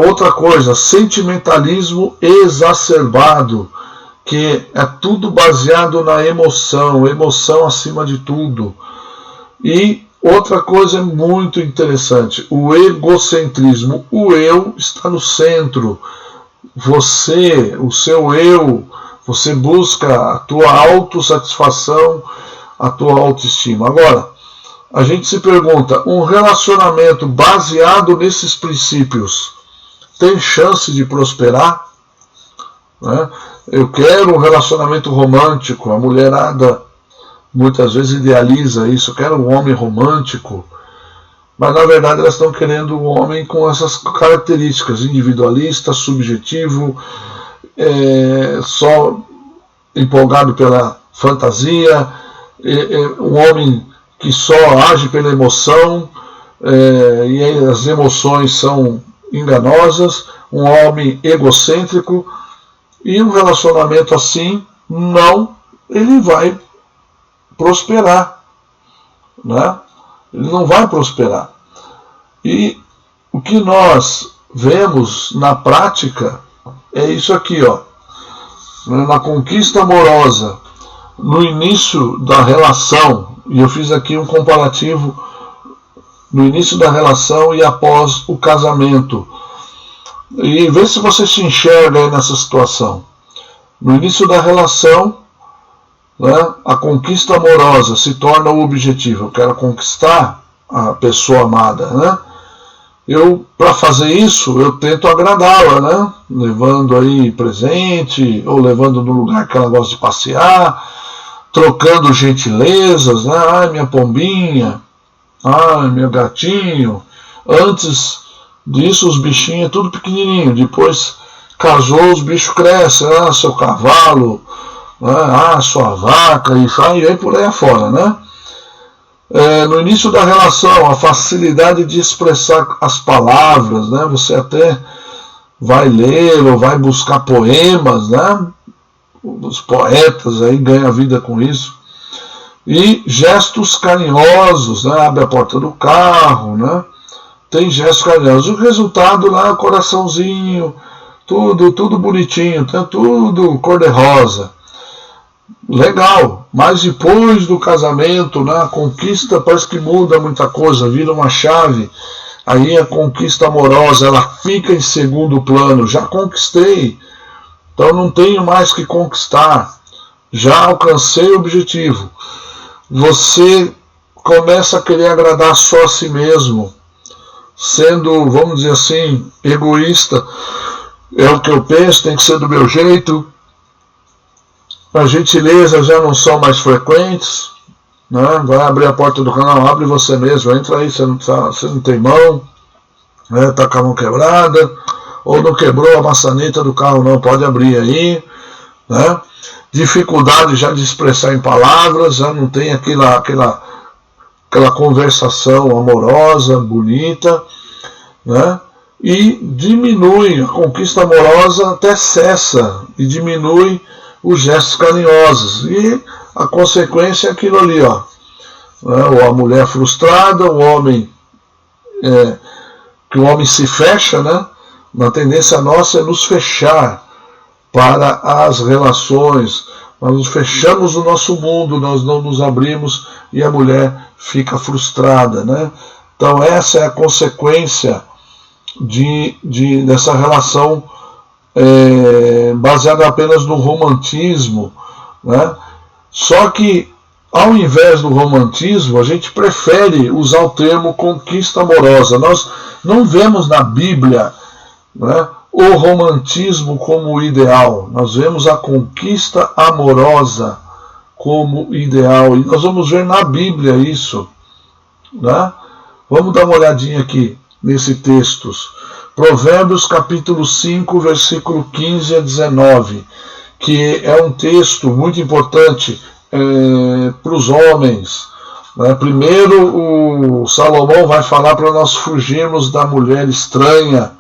Outra coisa, sentimentalismo exacerbado, que é tudo baseado na emoção acima de tudo. E outra coisa muito interessante, o egocentrismo, o eu está no centro, você, o seu eu, você busca a tua autossatisfação, a tua autoestima. Agora, a gente se pergunta, um relacionamento baseado nesses princípios tem chance de prosperar? Né? Eu quero um relacionamento romântico, a mulherada muitas vezes idealiza isso, eu quero um homem romântico, mas na verdade elas estão querendo um homem com essas características, individualista, subjetivo, só empolgado pela fantasia, um homem que só age pela emoção, e as emoções são enganosas, um homem egocêntrico, e um relacionamento assim, ele vai prosperar, né? Ele não vai prosperar. E o que nós vemos na prática é isso aqui, ó. Na conquista amorosa, no início da relação, e eu fiz aqui um comparativo no início da relação e após o casamento, e vê se você se enxerga aí nessa situação. No início da relação, né, a conquista amorosa se torna o objetivo. Eu quero conquistar a pessoa amada, né? Para fazer isso, eu tento agradá-la, né? Levando aí presente, ou levando no lugar que ela gosta de passear, trocando gentilezas, né? Ai, minha pombinha, ai, meu gatinho. Antes disso, os bichinhos é tudo pequenininho. Depois casou, os bichos crescem, né? Seu cavalo, né? Sua vaca, e aí por aí afora, né? No início da relação, a facilidade de expressar as palavras, né? Você até vai ler ou vai buscar poemas, né? Os poetas aí ganham a vida com isso. E gestos carinhosos, né? Abre a porta do carro, né? Tem gestos carinhosos. O resultado lá, coraçãozinho, tudo bonitinho, tá? Tudo cor-de-rosa. Legal, mas depois do casamento, né, a conquista parece que muda muita coisa, vira uma chave. Aí a conquista amorosa, ela fica em segundo plano. Já conquistei, então não tenho mais que conquistar. Já alcancei o objetivo. Você começa a querer agradar só a si mesmo, sendo, vamos dizer assim, egoísta. É o que eu penso, tem que ser do meu jeito. As gentilezas já não são mais frequentes, né? Vai abrir a porta do canal, abre você mesmo, entra aí, você não tem mão, né? Tá com a mão quebrada, ou não quebrou a maçaneta do carro, não, pode abrir aí, né? Dificuldade já de expressar em palavras, já não tem aquela conversação amorosa, bonita, né? E diminui, a conquista amorosa até cessa, e diminui os gestos carinhosos, e a consequência é aquilo ali, ó, né? A mulher frustrada, o homem que o homem se fecha, né? Uma tendência nossa é nos fechar para as relações, nós nos fechamos no nosso mundo, nós não nos abrimos e a mulher fica frustrada, né? Então essa é a consequência dessa relação baseada apenas no romantismo, né? Só que ao invés do romantismo, a gente prefere usar o termo conquista amorosa. Nós não vemos na Bíblia, né, o romantismo como ideal. Nós vemos a conquista amorosa como ideal. E nós vamos ver na Bíblia isso, né? Vamos dar uma olhadinha aqui nesse texto. Provérbios capítulo 5, versículo 15 a 19, que é um texto muito importante para os homens. Né? Primeiro, o Salomão vai falar para nós fugirmos da mulher estranha,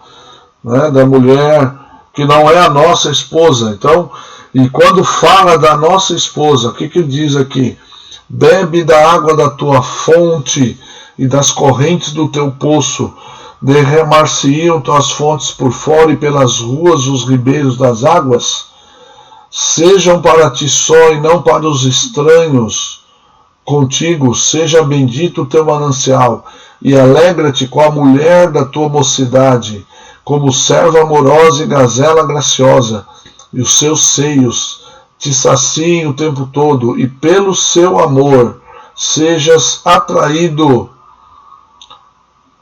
né? Da mulher que não é a nossa esposa. Então, e quando fala da nossa esposa, o que ele diz aqui? Bebe da água da tua fonte e das correntes do teu poço, derramar-se-iam tuas fontes por fora e pelas ruas os ribeiros das águas. Sejam para ti só e não para os estranhos contigo, seja bendito o teu manancial, e alegra-te com a mulher da tua mocidade, como serva amorosa e gazela graciosa, e os seus seios te saciem o tempo todo, e pelo seu amor sejas atraído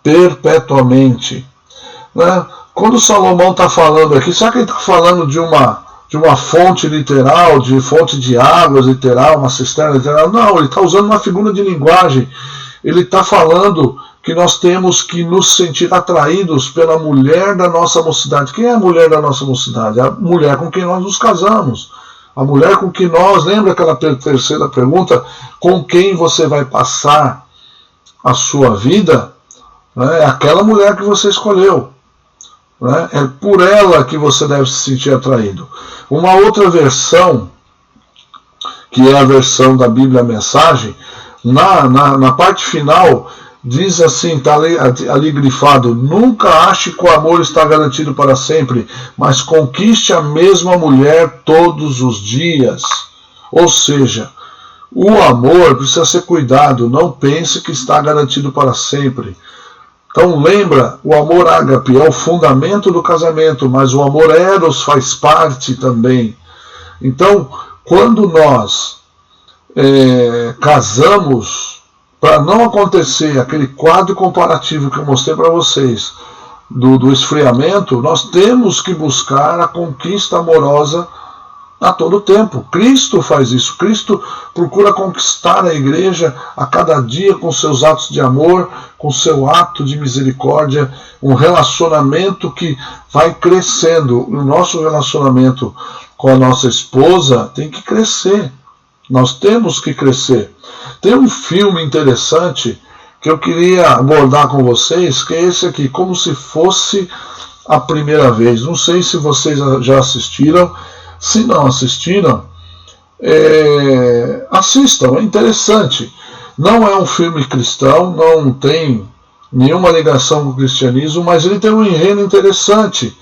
perpetuamente. Né? Quando Salomão está falando aqui, será que ele está falando de uma fonte literal, de fonte de águas literal, uma cisterna literal? Não, ele está usando uma figura de linguagem. Ele está falando que nós temos que nos sentir atraídos pela mulher da nossa mocidade. Quem é a mulher da nossa mocidade? A mulher com quem nós nos casamos. A mulher com quem nós, lembra aquela terceira pergunta, com quem você vai passar a sua vida? É aquela mulher que você escolheu. Né? É por ela que você deve se sentir atraído. Uma outra versão, que é a versão da Bíblia Mensagem, na parte final, diz assim, está ali grifado: nunca ache que o amor está garantido para sempre, mas conquiste a mesma mulher todos os dias. Ou seja, o amor precisa ser cuidado, não pense que está garantido para sempre. Então lembra, o amor ágape é o fundamento do casamento, mas o amor eros faz parte também. Então, quando nós casamos, para não acontecer aquele quadro comparativo que eu mostrei para vocês do esfriamento, nós temos que buscar a conquista amorosa a todo tempo. Cristo faz isso. Cristo procura conquistar a igreja a cada dia com seus atos de amor, com seu ato de misericórdia, um relacionamento que vai crescendo. O nosso relacionamento com a nossa esposa tem que crescer. Nós temos que crescer. Tem um filme interessante que eu queria abordar com vocês, que é esse aqui, Como se Fosse a Primeira Vez. Não sei se vocês já assistiram. Se não assistiram, assistam, é interessante. Não é um filme cristão, não tem nenhuma ligação com o cristianismo, mas ele tem um enredo interessante,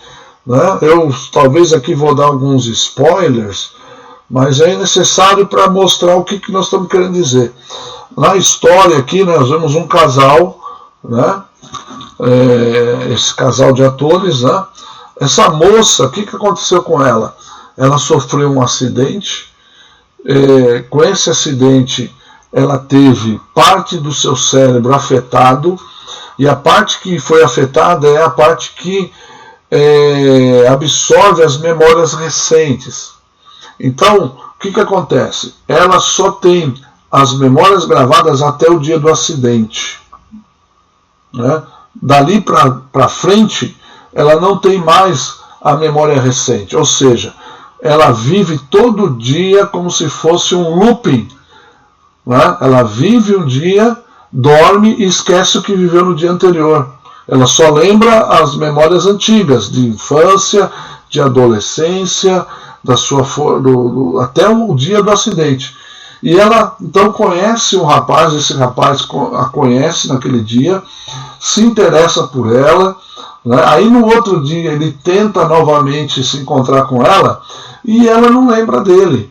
né? Eu talvez aqui vou dar alguns spoilers, mas é necessário para mostrar o que nós estamos querendo dizer. Na história aqui nós vemos um casal, né? Esse casal de atores, né? Essa moça, o que aconteceu com ela? Ela sofreu um acidente, com esse acidente ela teve parte do seu cérebro afetado, e a parte que foi afetada é a parte que absorve as memórias recentes. Então, o que acontece? Ela só tem as memórias gravadas até o dia do acidente, né? Dali para frente, ela não tem mais a memória recente, ou seja, ela vive todo dia como se fosse um looping, né? Ela vive um dia, dorme e esquece o que viveu no dia anterior. Ela só lembra as memórias antigas, de infância, de adolescência, da sua até o dia do acidente. E ela então conhece um rapaz, esse rapaz a conhece naquele dia, se interessa por ela, né? Aí no outro dia ele tenta novamente se encontrar com ela e ela não lembra dele.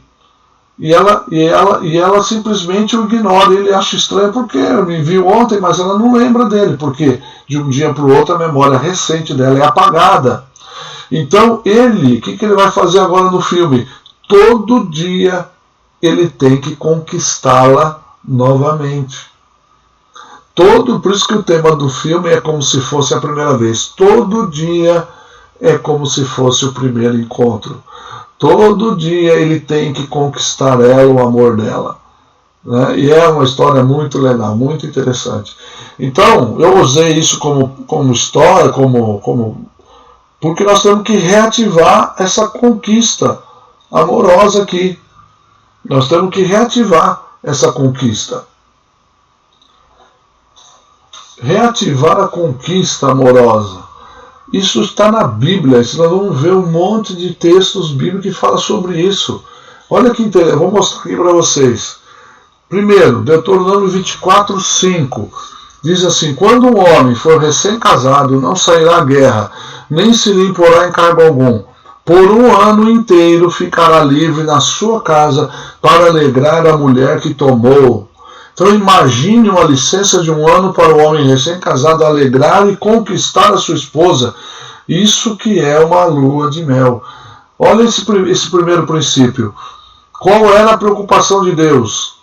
E ela simplesmente o ignora. Ele acha estranho porque me viu ontem, mas ela não lembra dele, porque de um dia para o outro a memória recente dela é apagada. Então o que ele vai fazer agora no filme? Todo dia ele tem que conquistá-la novamente. Por isso que o tema do filme é como se fosse a primeira vez. Todo dia é como se fosse o primeiro encontro. Todo dia ele tem que conquistar ela, o amor dela, né? E é uma história muito legal, muito interessante. Então, eu usei isso como história, porque nós temos que reativar essa conquista amorosa aqui. Nós temos que reativar essa conquista. Reativar a conquista amorosa. Isso está na Bíblia. Nós vamos ver um monte de textos bíblicos que falam sobre isso. Olha que interessante. Eu vou mostrar aqui para vocês. Primeiro, Deuteronômio 24:5. Diz assim: quando um homem for recém-casado, não sairá à guerra, nem se lhe imporá encargo algum. Por um ano inteiro ficará livre na sua casa para alegrar a mulher que tomou. Então imagine uma licença de um ano para o homem recém-casado alegrar e conquistar a sua esposa. Isso que é uma lua de mel. Olha esse primeiro princípio. Qual era a preocupação de Deus?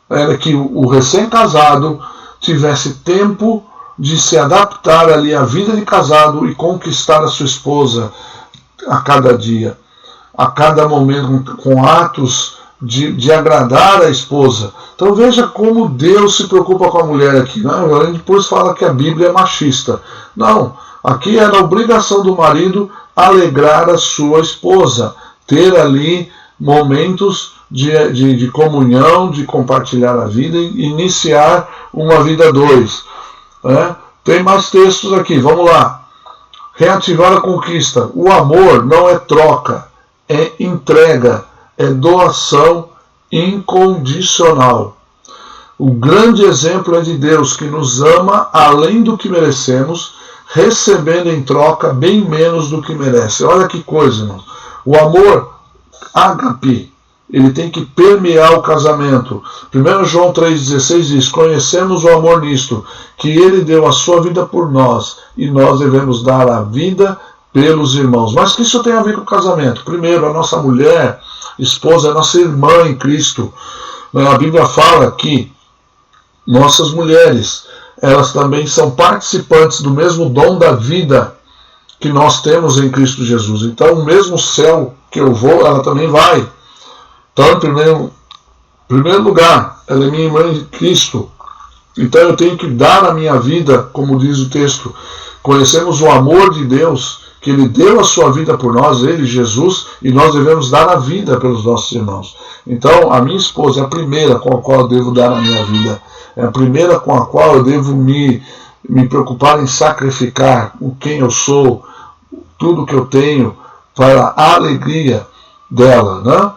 Era que o recém-casado tivesse tempo de se adaptar ali à vida de casado e conquistar a sua esposa a cada dia, a cada momento, com atos de agradar a esposa. Então veja como Deus se preocupa com a mulher aqui. Não, a gente depois fala que a Bíblia é machista. Não, aqui era a obrigação do marido alegrar a sua esposa, ter ali momentos de comunhão, de compartilhar a vida e iniciar uma vida dois. Né? Tem mais textos aqui, vamos lá. Reativar a conquista. O amor não é troca, é entrega, é doação incondicional. O grande exemplo é de Deus, que nos ama além do que merecemos, recebendo em troca bem menos do que merece. Olha que coisa, irmão. O amor ágape, ele tem que permear o casamento. 1 João 3,16 diz: conhecemos o amor nisto, que ele deu a sua vida por nós, e nós devemos dar a vida pelos irmãos. Mas o que isso tem a ver com o casamento? Primeiro, a nossa mulher, esposa, é nossa irmã em Cristo. A Bíblia fala que nossas mulheres, elas também são participantes do mesmo dom da vida que nós temos em Cristo Jesus. Então, o mesmo céu que eu vou, ela também vai. Então, em primeiro lugar, ela é minha irmã em Cristo. Então, eu tenho que dar a minha vida, como diz o texto. Conhecemos o amor de Deus, que Ele deu a sua vida por nós, Ele, Jesus, e nós devemos dar a vida pelos nossos irmãos. Então, a minha esposa é a primeira com a qual eu devo dar a minha vida. É a primeira com a qual eu devo me preocupar em sacrificar o quem eu sou, tudo que eu tenho, para a alegria dela, né?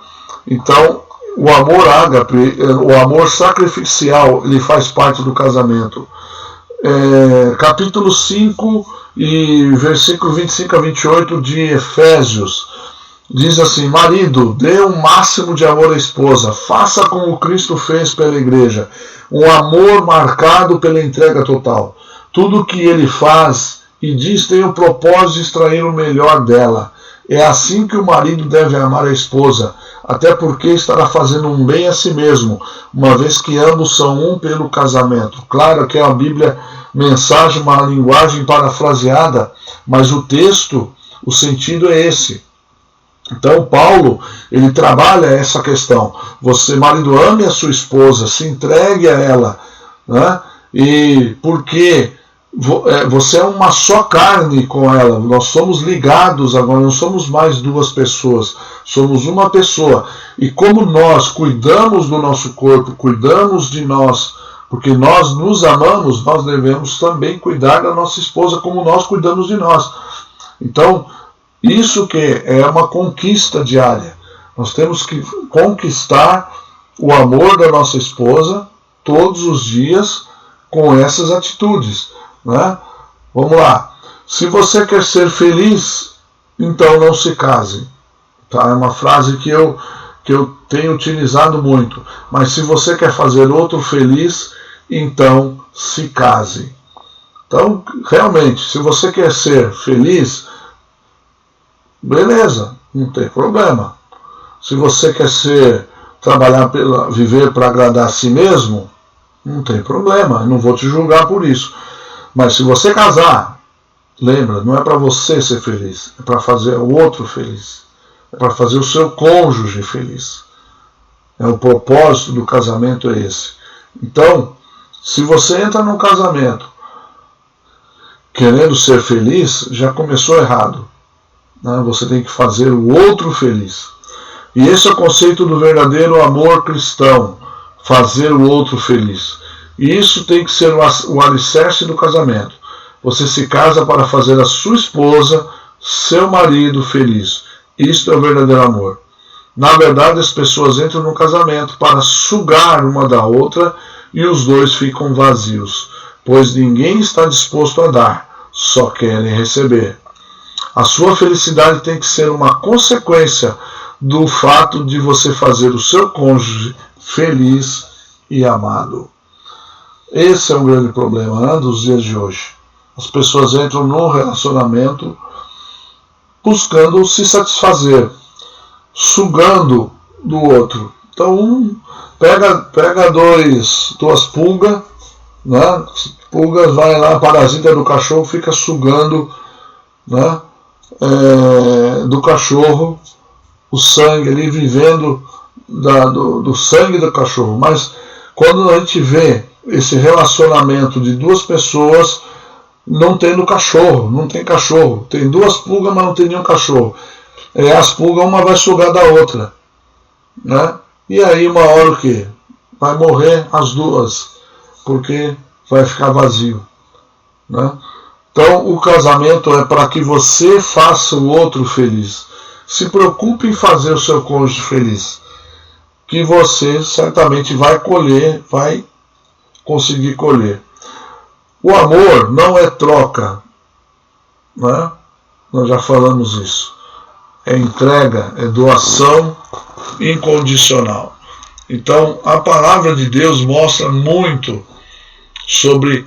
Então, o amor ágape, o amor sacrificial, ele faz parte do casamento. Capítulo 5 e versículo 25 a 28 de Efésios, diz assim: marido, dê o máximo de amor à esposa, faça como Cristo fez pela igreja, um amor marcado pela entrega total. Tudo o que ele faz e diz tem o propósito de extrair o melhor dela. É assim que o marido deve amar a esposa, até porque estará fazendo um bem a si mesmo, uma vez que ambos são um pelo casamento. Claro que é a Bíblia mensagem, uma linguagem parafraseada, mas o texto, o sentido é esse. Então Paulo, ele trabalha essa questão. Você, marido, ame a sua esposa, se entregue a ela, né? E porque você é uma só carne com ela, nós somos ligados agora, não somos mais duas pessoas, somos uma pessoa. E como nós cuidamos do nosso corpo, cuidamos de nós, porque nós nos amamos, nós devemos também cuidar da nossa esposa como nós cuidamos de nós. Então, isso que é uma conquista diária. Nós temos que conquistar o amor da nossa esposa todos os dias com essas atitudes, né? Vamos lá. Se você quer ser feliz, então não se case. Tá? É uma frase que eu tenho utilizado muito. Mas se você quer fazer outro feliz, então se case. Então, realmente, se você quer ser feliz, beleza, não tem problema. Se você quer viver para agradar a si mesmo, não tem problema, eu não vou te julgar por isso. Mas se você casar, lembra, não é para você ser feliz, é para fazer o outro feliz, é para fazer o seu cônjuge feliz. O propósito do casamento é esse. Então, se você entra num casamento querendo ser feliz, já começou errado. Você tem que fazer o outro feliz. E esse é o conceito do verdadeiro amor cristão, fazer o outro feliz. E isso tem que ser o alicerce do casamento. Você se casa para fazer a sua esposa, seu marido feliz. Isto é o verdadeiro amor. Na verdade, as pessoas entram no casamento para sugar uma da outra e os dois ficam vazios, pois ninguém está disposto a dar, só querem receber. A sua felicidade tem que ser uma consequência do fato de você fazer o seu cônjuge feliz e amado. Esse é um grande problema, né, dos dias de hoje. As pessoas entram no relacionamento buscando se satisfazer, sugando do outro. Então, pega duas pulgas, né? Pulgas, vai lá, parasita do cachorro, fica sugando, né, do cachorro o sangue ali, vivendo do sangue do cachorro. Mas quando a gente vê esse relacionamento de duas pessoas não tendo cachorro, não tem cachorro, tem duas pulgas, mas não tem nenhum cachorro, as pulgas uma vai sugar da outra, né? E aí uma hora o quê? Vai morrer as duas, porque vai ficar vazio, né? Então o casamento é para que você faça o outro feliz. Se preocupe em fazer o seu cônjuge feliz, que você certamente vai conseguir colher. O amor não é troca, né? Nós já falamos isso. É entrega, é doação incondicional. Então, a palavra de Deus mostra muito sobre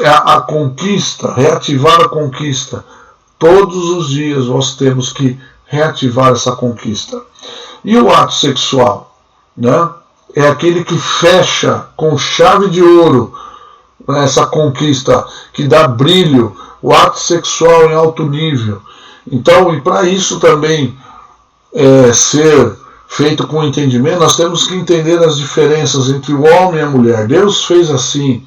a conquista, reativar a conquista. Todos os dias nós temos que reativar essa conquista. E o ato sexual, né? É aquele que fecha com chave de ouro essa conquista, que dá brilho, o ato sexual em alto nível. Então, e para isso também ser feito com entendimento, nós temos que entender as diferenças entre o homem e a mulher. Deus fez assim.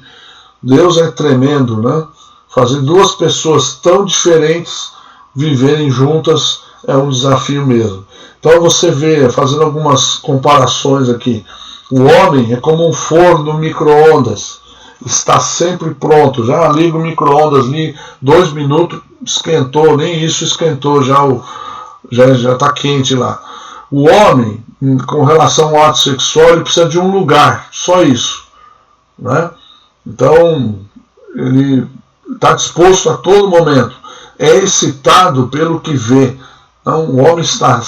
Deus é tremendo, né? Fazer duas pessoas tão diferentes viverem juntas é um desafio mesmo. Então você vê, fazendo algumas comparações aqui, o homem é como um forno micro-ondas, está sempre pronto, já liga o micro-ondas ali, 2 minutos, esquentou, nem isso esquentou, já está quente lá. O homem, com relação ao ato sexual, ele precisa de um lugar, só isso, né? Então, ele está disposto a todo momento, é excitado pelo que vê. Então, o homem está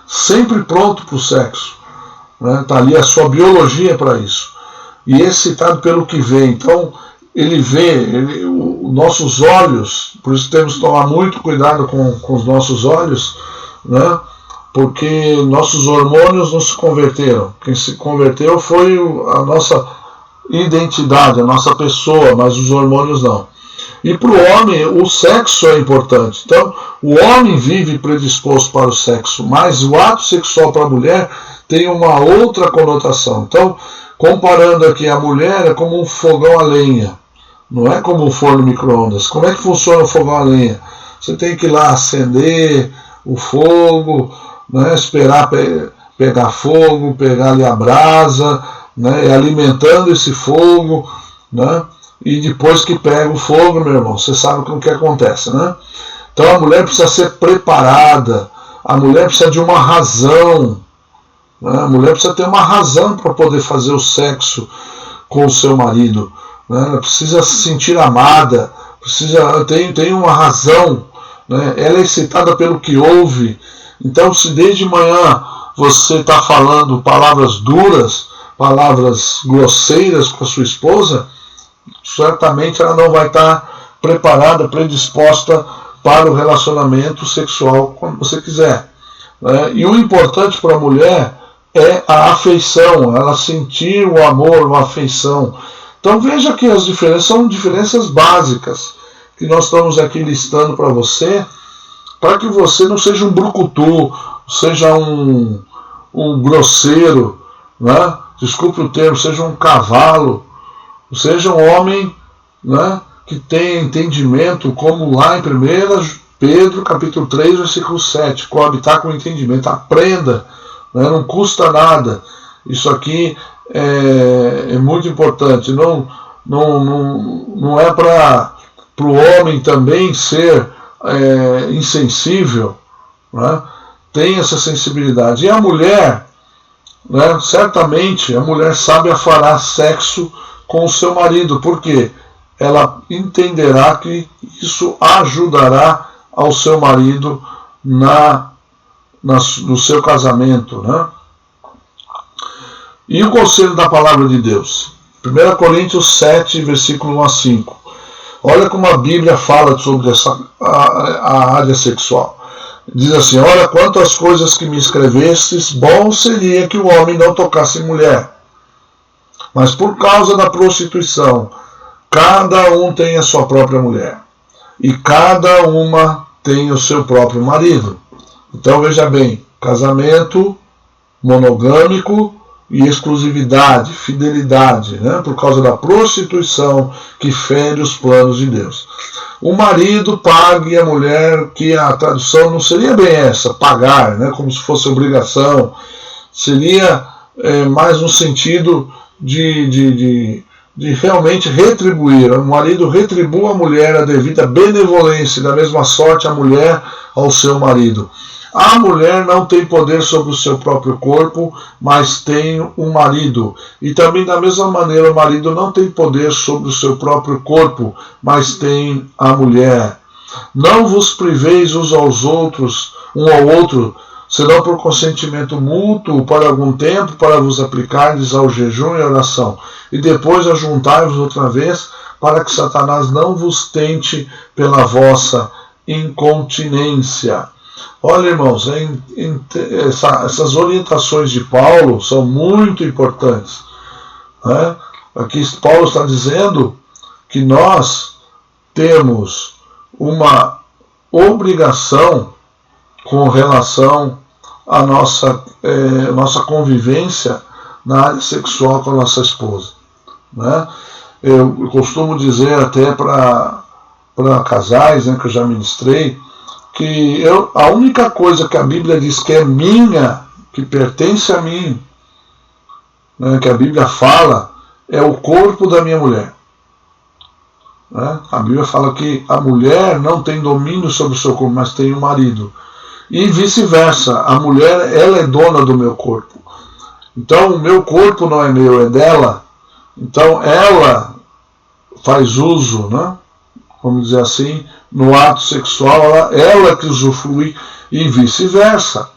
sempre pronto para o sexo, né? Está ali a sua biologia para isso, e excitado pelo que vê. Então, ele vê, os nossos olhos, por isso temos que tomar muito cuidado com os nossos olhos, né? Porque nossos hormônios não se converteram. Quem se converteu foi a nossa identidade, a nossa pessoa, mas os hormônios não. E para o homem, o sexo é importante. Então, o homem vive predisposto para o sexo, mas o ato sexual para a mulher tem uma outra conotação. Então, comparando aqui, a mulher é como um fogão a lenha, não é como um forno micro-ondas. Como é que funciona o fogão a lenha? Você tem que ir lá acender o fogo, né, esperar pegar fogo, pegar ali a brasa, né, e alimentando esse fogo, né, e depois que pega o fogo, meu irmão, você sabe o que acontece, né? Então a mulher precisa ser preparada, a mulher precisa de uma razão, né? A mulher precisa ter uma razão para poder fazer o sexo com o seu marido, né? Ela precisa se sentir amada, tem uma razão, né? Ela é excitada pelo que ouve. Então, se desde manhã você está falando palavras duras, palavras grosseiras com a sua esposa, certamente ela não vai estar preparada, predisposta para o relacionamento sexual quando você quiser, né? E o importante para a mulher é a afeição, ela sentir o amor, a afeição. Então veja que as diferenças são diferenças básicas que nós estamos aqui listando para você, para que você não seja um brucutu, seja um grosseiro, né? Desculpe o termo, seja um cavalo, seja um homem, né, que tenha entendimento, como lá em 1 Pedro capítulo 3, versículo 7, coabitar com entendimento, aprenda, né, não custa nada. Isso aqui é muito importante, não é para o homem também ser insensível, né? Tem essa sensibilidade. E a mulher, né, certamente a mulher sábia fará sexo com o seu marido, porque ela entenderá que isso ajudará ao seu marido no seu casamento, né? E o conselho da palavra de Deus, 1 Coríntios 7, versículo 1 a 5. Olha como a Bíblia fala sobre a área sexual. Diz assim: olha, quanto às coisas que me escrevestes, bom seria que o homem não tocasse mulher. Mas por causa da prostituição, cada um tem a sua própria mulher, e cada uma tem o seu próprio marido. Então veja bem, casamento monogâmico e exclusividade, fidelidade, né? Por causa da prostituição que fere os planos de Deus. O marido pague a mulher, que a tradução não seria bem essa, pagar, né? Como se fosse obrigação, seria mais no sentido de realmente retribuir. O marido retribua a mulher a devida benevolência, da mesma sorte a mulher ao seu marido. A mulher não tem poder sobre o seu próprio corpo, mas tem um marido. E também da mesma maneira o marido não tem poder sobre o seu próprio corpo, mas tem a mulher. Não vos priveis uns aos outros, um ao outro, senão por consentimento mútuo para algum tempo, para vos aplicardes ao jejum e oração, e depois ajuntai-vos outra vez, para que Satanás não vos tente pela vossa incontinência. Olha, irmãos, essas orientações de Paulo são muito importantes, né? Aqui Paulo está dizendo que nós temos uma obrigação com relação à nossa convivência na área sexual com a nossa esposa, né? Eu costumo dizer até para casais, né, que eu já ministrei, que a única coisa que a Bíblia diz que é minha, que pertence a mim, né, que a Bíblia fala, é o corpo da minha mulher. Né? A Bíblia fala que a mulher não tem domínio sobre o seu corpo, mas tem o marido. E vice-versa, a mulher, ela é dona do meu corpo. Então o meu corpo não é meu, é dela. Então ela faz uso, né? Vamos dizer assim, no ato sexual, ela que usufrui e vice-versa.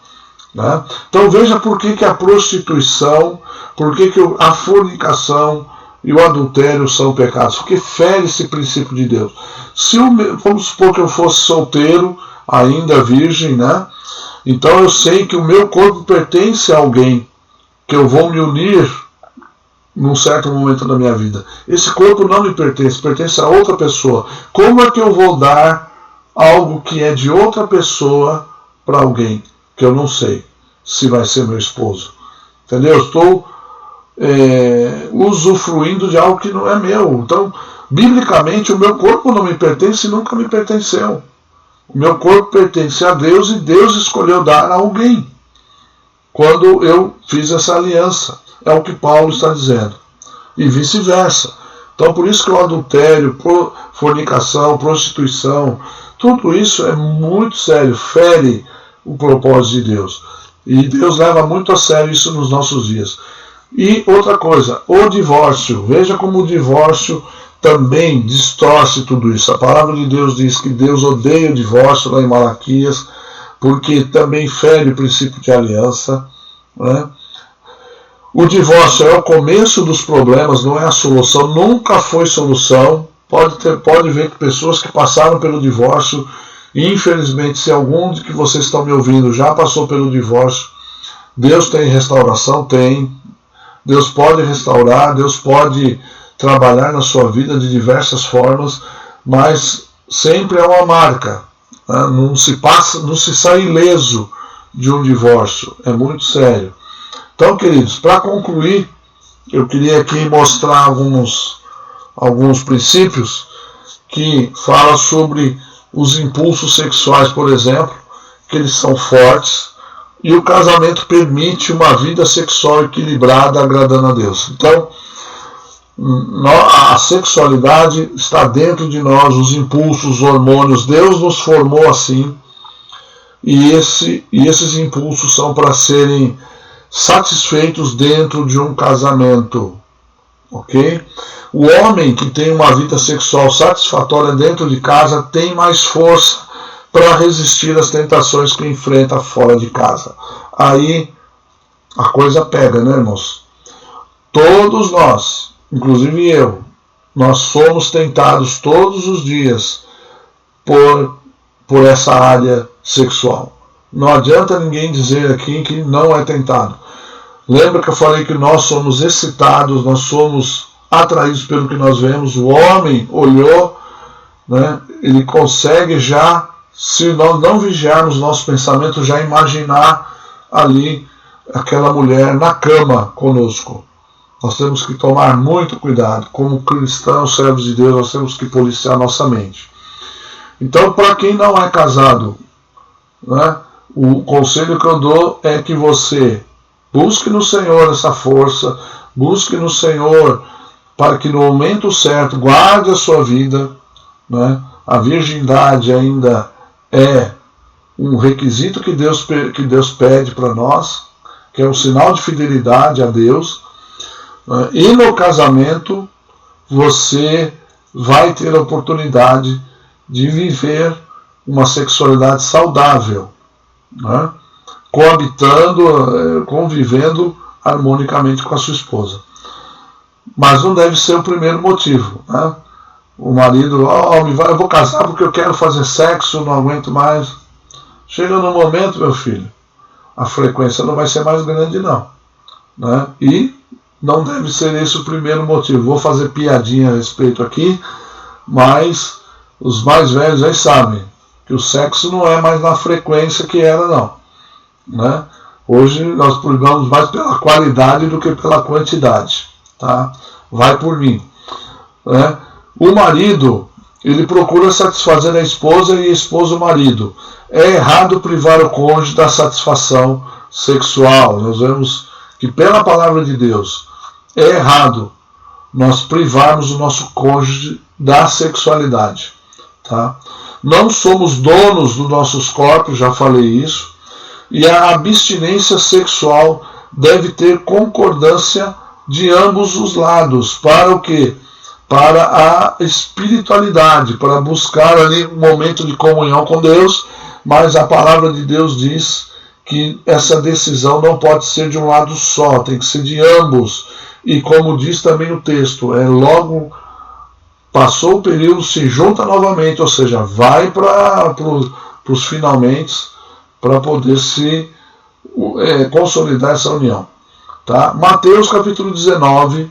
Né? Então veja por que a prostituição, por que a fornicação e o adultério são pecados, porque fere esse princípio de Deus. Vamos supor que eu fosse solteiro, ainda virgem, né? Então eu sei que o meu corpo pertence a alguém, que eu vou me unir num certo momento da minha vida. Esse corpo não me pertence, pertence a outra pessoa. Como é que eu vou dar algo que é de outra pessoa para alguém que eu não sei se vai ser meu esposo? Entendeu? Eu estou usufruindo de algo que não é meu. Então, biblicamente, o meu corpo não me pertence e nunca me pertenceu. O meu corpo pertence a Deus e Deus escolheu dar a alguém quando eu fiz essa aliança. É o que Paulo está dizendo. E vice-versa. Então, por isso que o adultério, fornicação, prostituição, tudo isso é muito sério, fere o propósito de Deus. E Deus leva muito a sério isso nos nossos dias. E outra coisa, o divórcio. Veja como o divórcio também distorce tudo isso. A palavra de Deus diz que Deus odeia o divórcio, lá em Malaquias, porque também fere o princípio de aliança, né? O divórcio é o começo dos problemas, não é a solução, nunca foi solução. Pode ver que pessoas que passaram pelo divórcio, infelizmente, se algum de que vocês estão me ouvindo já passou pelo divórcio, Deus tem restauração? Tem. Deus pode restaurar, Deus pode trabalhar na sua vida de diversas formas, mas sempre é uma marca. Né? Não se sai ileso de um divórcio, é muito sério. Então, queridos, para concluir, eu queria aqui mostrar alguns princípios que falam sobre os impulsos sexuais, por exemplo, que eles são fortes, e o casamento permite uma vida sexual equilibrada, agradando a Deus. Então, a sexualidade está dentro de nós, os impulsos, os hormônios, Deus nos formou assim, e esses impulsos são para serem satisfeitos dentro de um casamento, ok? O homem que tem uma vida sexual satisfatória dentro de casa tem mais força para resistir às tentações que enfrenta fora de casa. Aí a coisa pega, né, irmãos? Todos nós, inclusive eu, nós somos tentados todos os dias por essa área sexual. Não adianta ninguém dizer aqui que não é tentado. Lembra que eu falei que nós somos excitados, nós somos atraídos pelo que nós vemos. O homem olhou, né, ele consegue já, se nós não vigiarmos nosso pensamento, já imaginar ali aquela mulher na cama conosco. Nós temos que tomar muito cuidado. Como cristãos, servos de Deus, nós temos que policiar nossa mente. Então, para quem não é casado, né, o conselho que eu dou é que você busque no Senhor essa força, busque no Senhor para que no momento certo guarde a sua vida, né? A virgindade ainda é um requisito que Deus pede para nós, que é um sinal de fidelidade a Deus, né? E no casamento você vai ter a oportunidade de viver uma sexualidade saudável, né? Coabitando, convivendo harmonicamente com a sua esposa. Mas não deve ser o primeiro motivo, né? O marido, eu vou casar porque eu quero fazer sexo, não aguento mais. Chega no momento, meu filho, a frequência não vai ser mais grande, não, né? E não deve ser esse o primeiro motivo. Vou fazer piadinha a respeito aqui, mas os mais velhos aí sabem que o sexo não é mais na frequência que era, não. Né? Hoje nós brigamos mais pela qualidade do que pela quantidade, tá? Vai por mim, né? O marido, ele procura satisfazer a esposa e a esposa o marido. É errado privar o cônjuge da satisfação sexual. Nós vemos que pela palavra de Deus é errado nós privarmos o nosso cônjuge da sexualidade, tá? Não somos donos dos nossos corpos, já falei isso. E a abstinência sexual deve ter concordância de ambos os lados. Para o quê? Para a espiritualidade, para buscar ali um momento de comunhão com Deus, mas a palavra de Deus diz que essa decisão não pode ser de um lado só, tem que ser de ambos. E como diz também o texto, logo passou o período, se junta novamente, ou seja, vai para os finalmente, para poder se consolidar essa união. Tá? Mateus capítulo 19,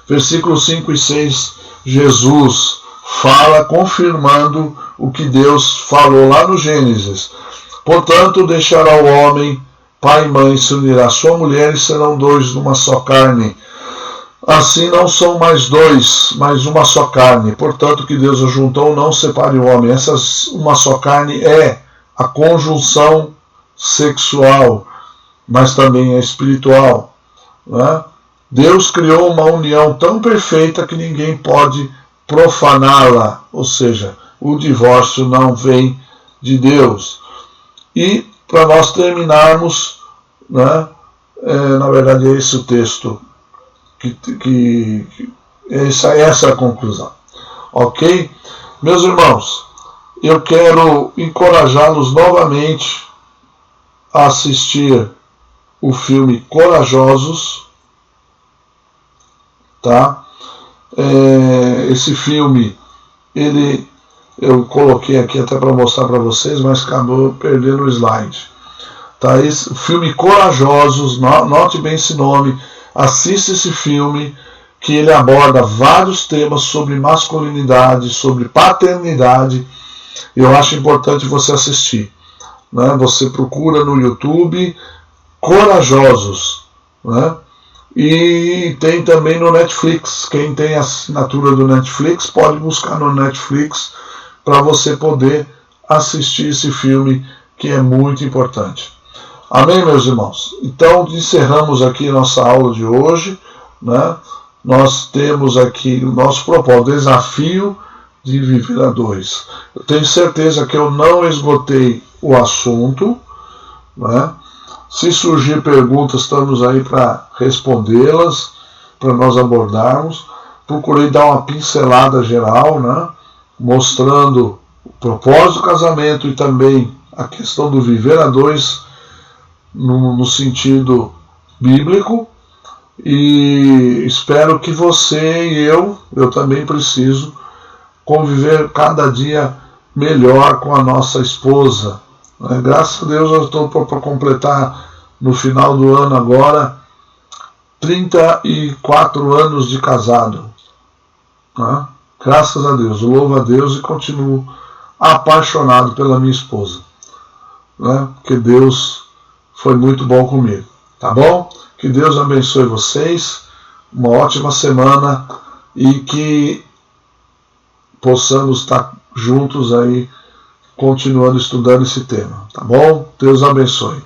versículos 5 e 6, Jesus fala confirmando o que Deus falou lá no Gênesis. Portanto, deixará o homem pai e mãe, se unirá à sua mulher e serão dois numa só carne. Assim não são mais dois, mas uma só carne. Portanto, o que Deus ajuntou, não separe o homem. Essa uma só carne é a conjunção sexual, mas também é espiritual. Né? Deus criou uma união tão perfeita que ninguém pode profaná-la, ou seja, o divórcio não vem de Deus. E para nós terminarmos, né, na verdade é esse o texto, essa é a conclusão. Ok? Meus irmãos, eu quero encorajá-los novamente a assistir o filme Corajosos. Tá? Esse filme, eu coloquei aqui até para mostrar para vocês, mas acabou perdendo o slide. Tá? Esse filme Corajosos, note bem esse nome, assista esse filme, que ele aborda vários temas sobre masculinidade, sobre paternidade. Eu acho importante você assistir. Né? Você procura no YouTube Corajosos, né? E tem também no Netflix. Quem tem a assinatura do Netflix pode buscar no Netflix para você poder assistir esse filme, que é muito importante. Amém, meus irmãos? Então, encerramos aqui nossa aula de hoje. Né? Nós temos aqui o nosso propósito, desafio de viver a dois. Eu tenho certeza que eu não esgotei o assunto. Né? Se surgir perguntas, estamos aí para respondê-las, para nós abordarmos. Procurei dar uma pincelada geral, né? Mostrando o propósito do casamento e também a questão do viver a dois no sentido bíblico. E espero que você e eu também preciso conviver cada dia melhor com a nossa esposa. Graças a Deus eu estou para completar no final do ano agora 34 anos de casado. Né? Graças a Deus, eu louvo a Deus e continuo apaixonado pela minha esposa. Né? Porque Deus foi muito bom comigo. Tá bom? Que Deus abençoe vocês, uma ótima semana e que possamos estar juntos aí continuando estudando esse tema, tá bom? Deus abençoe.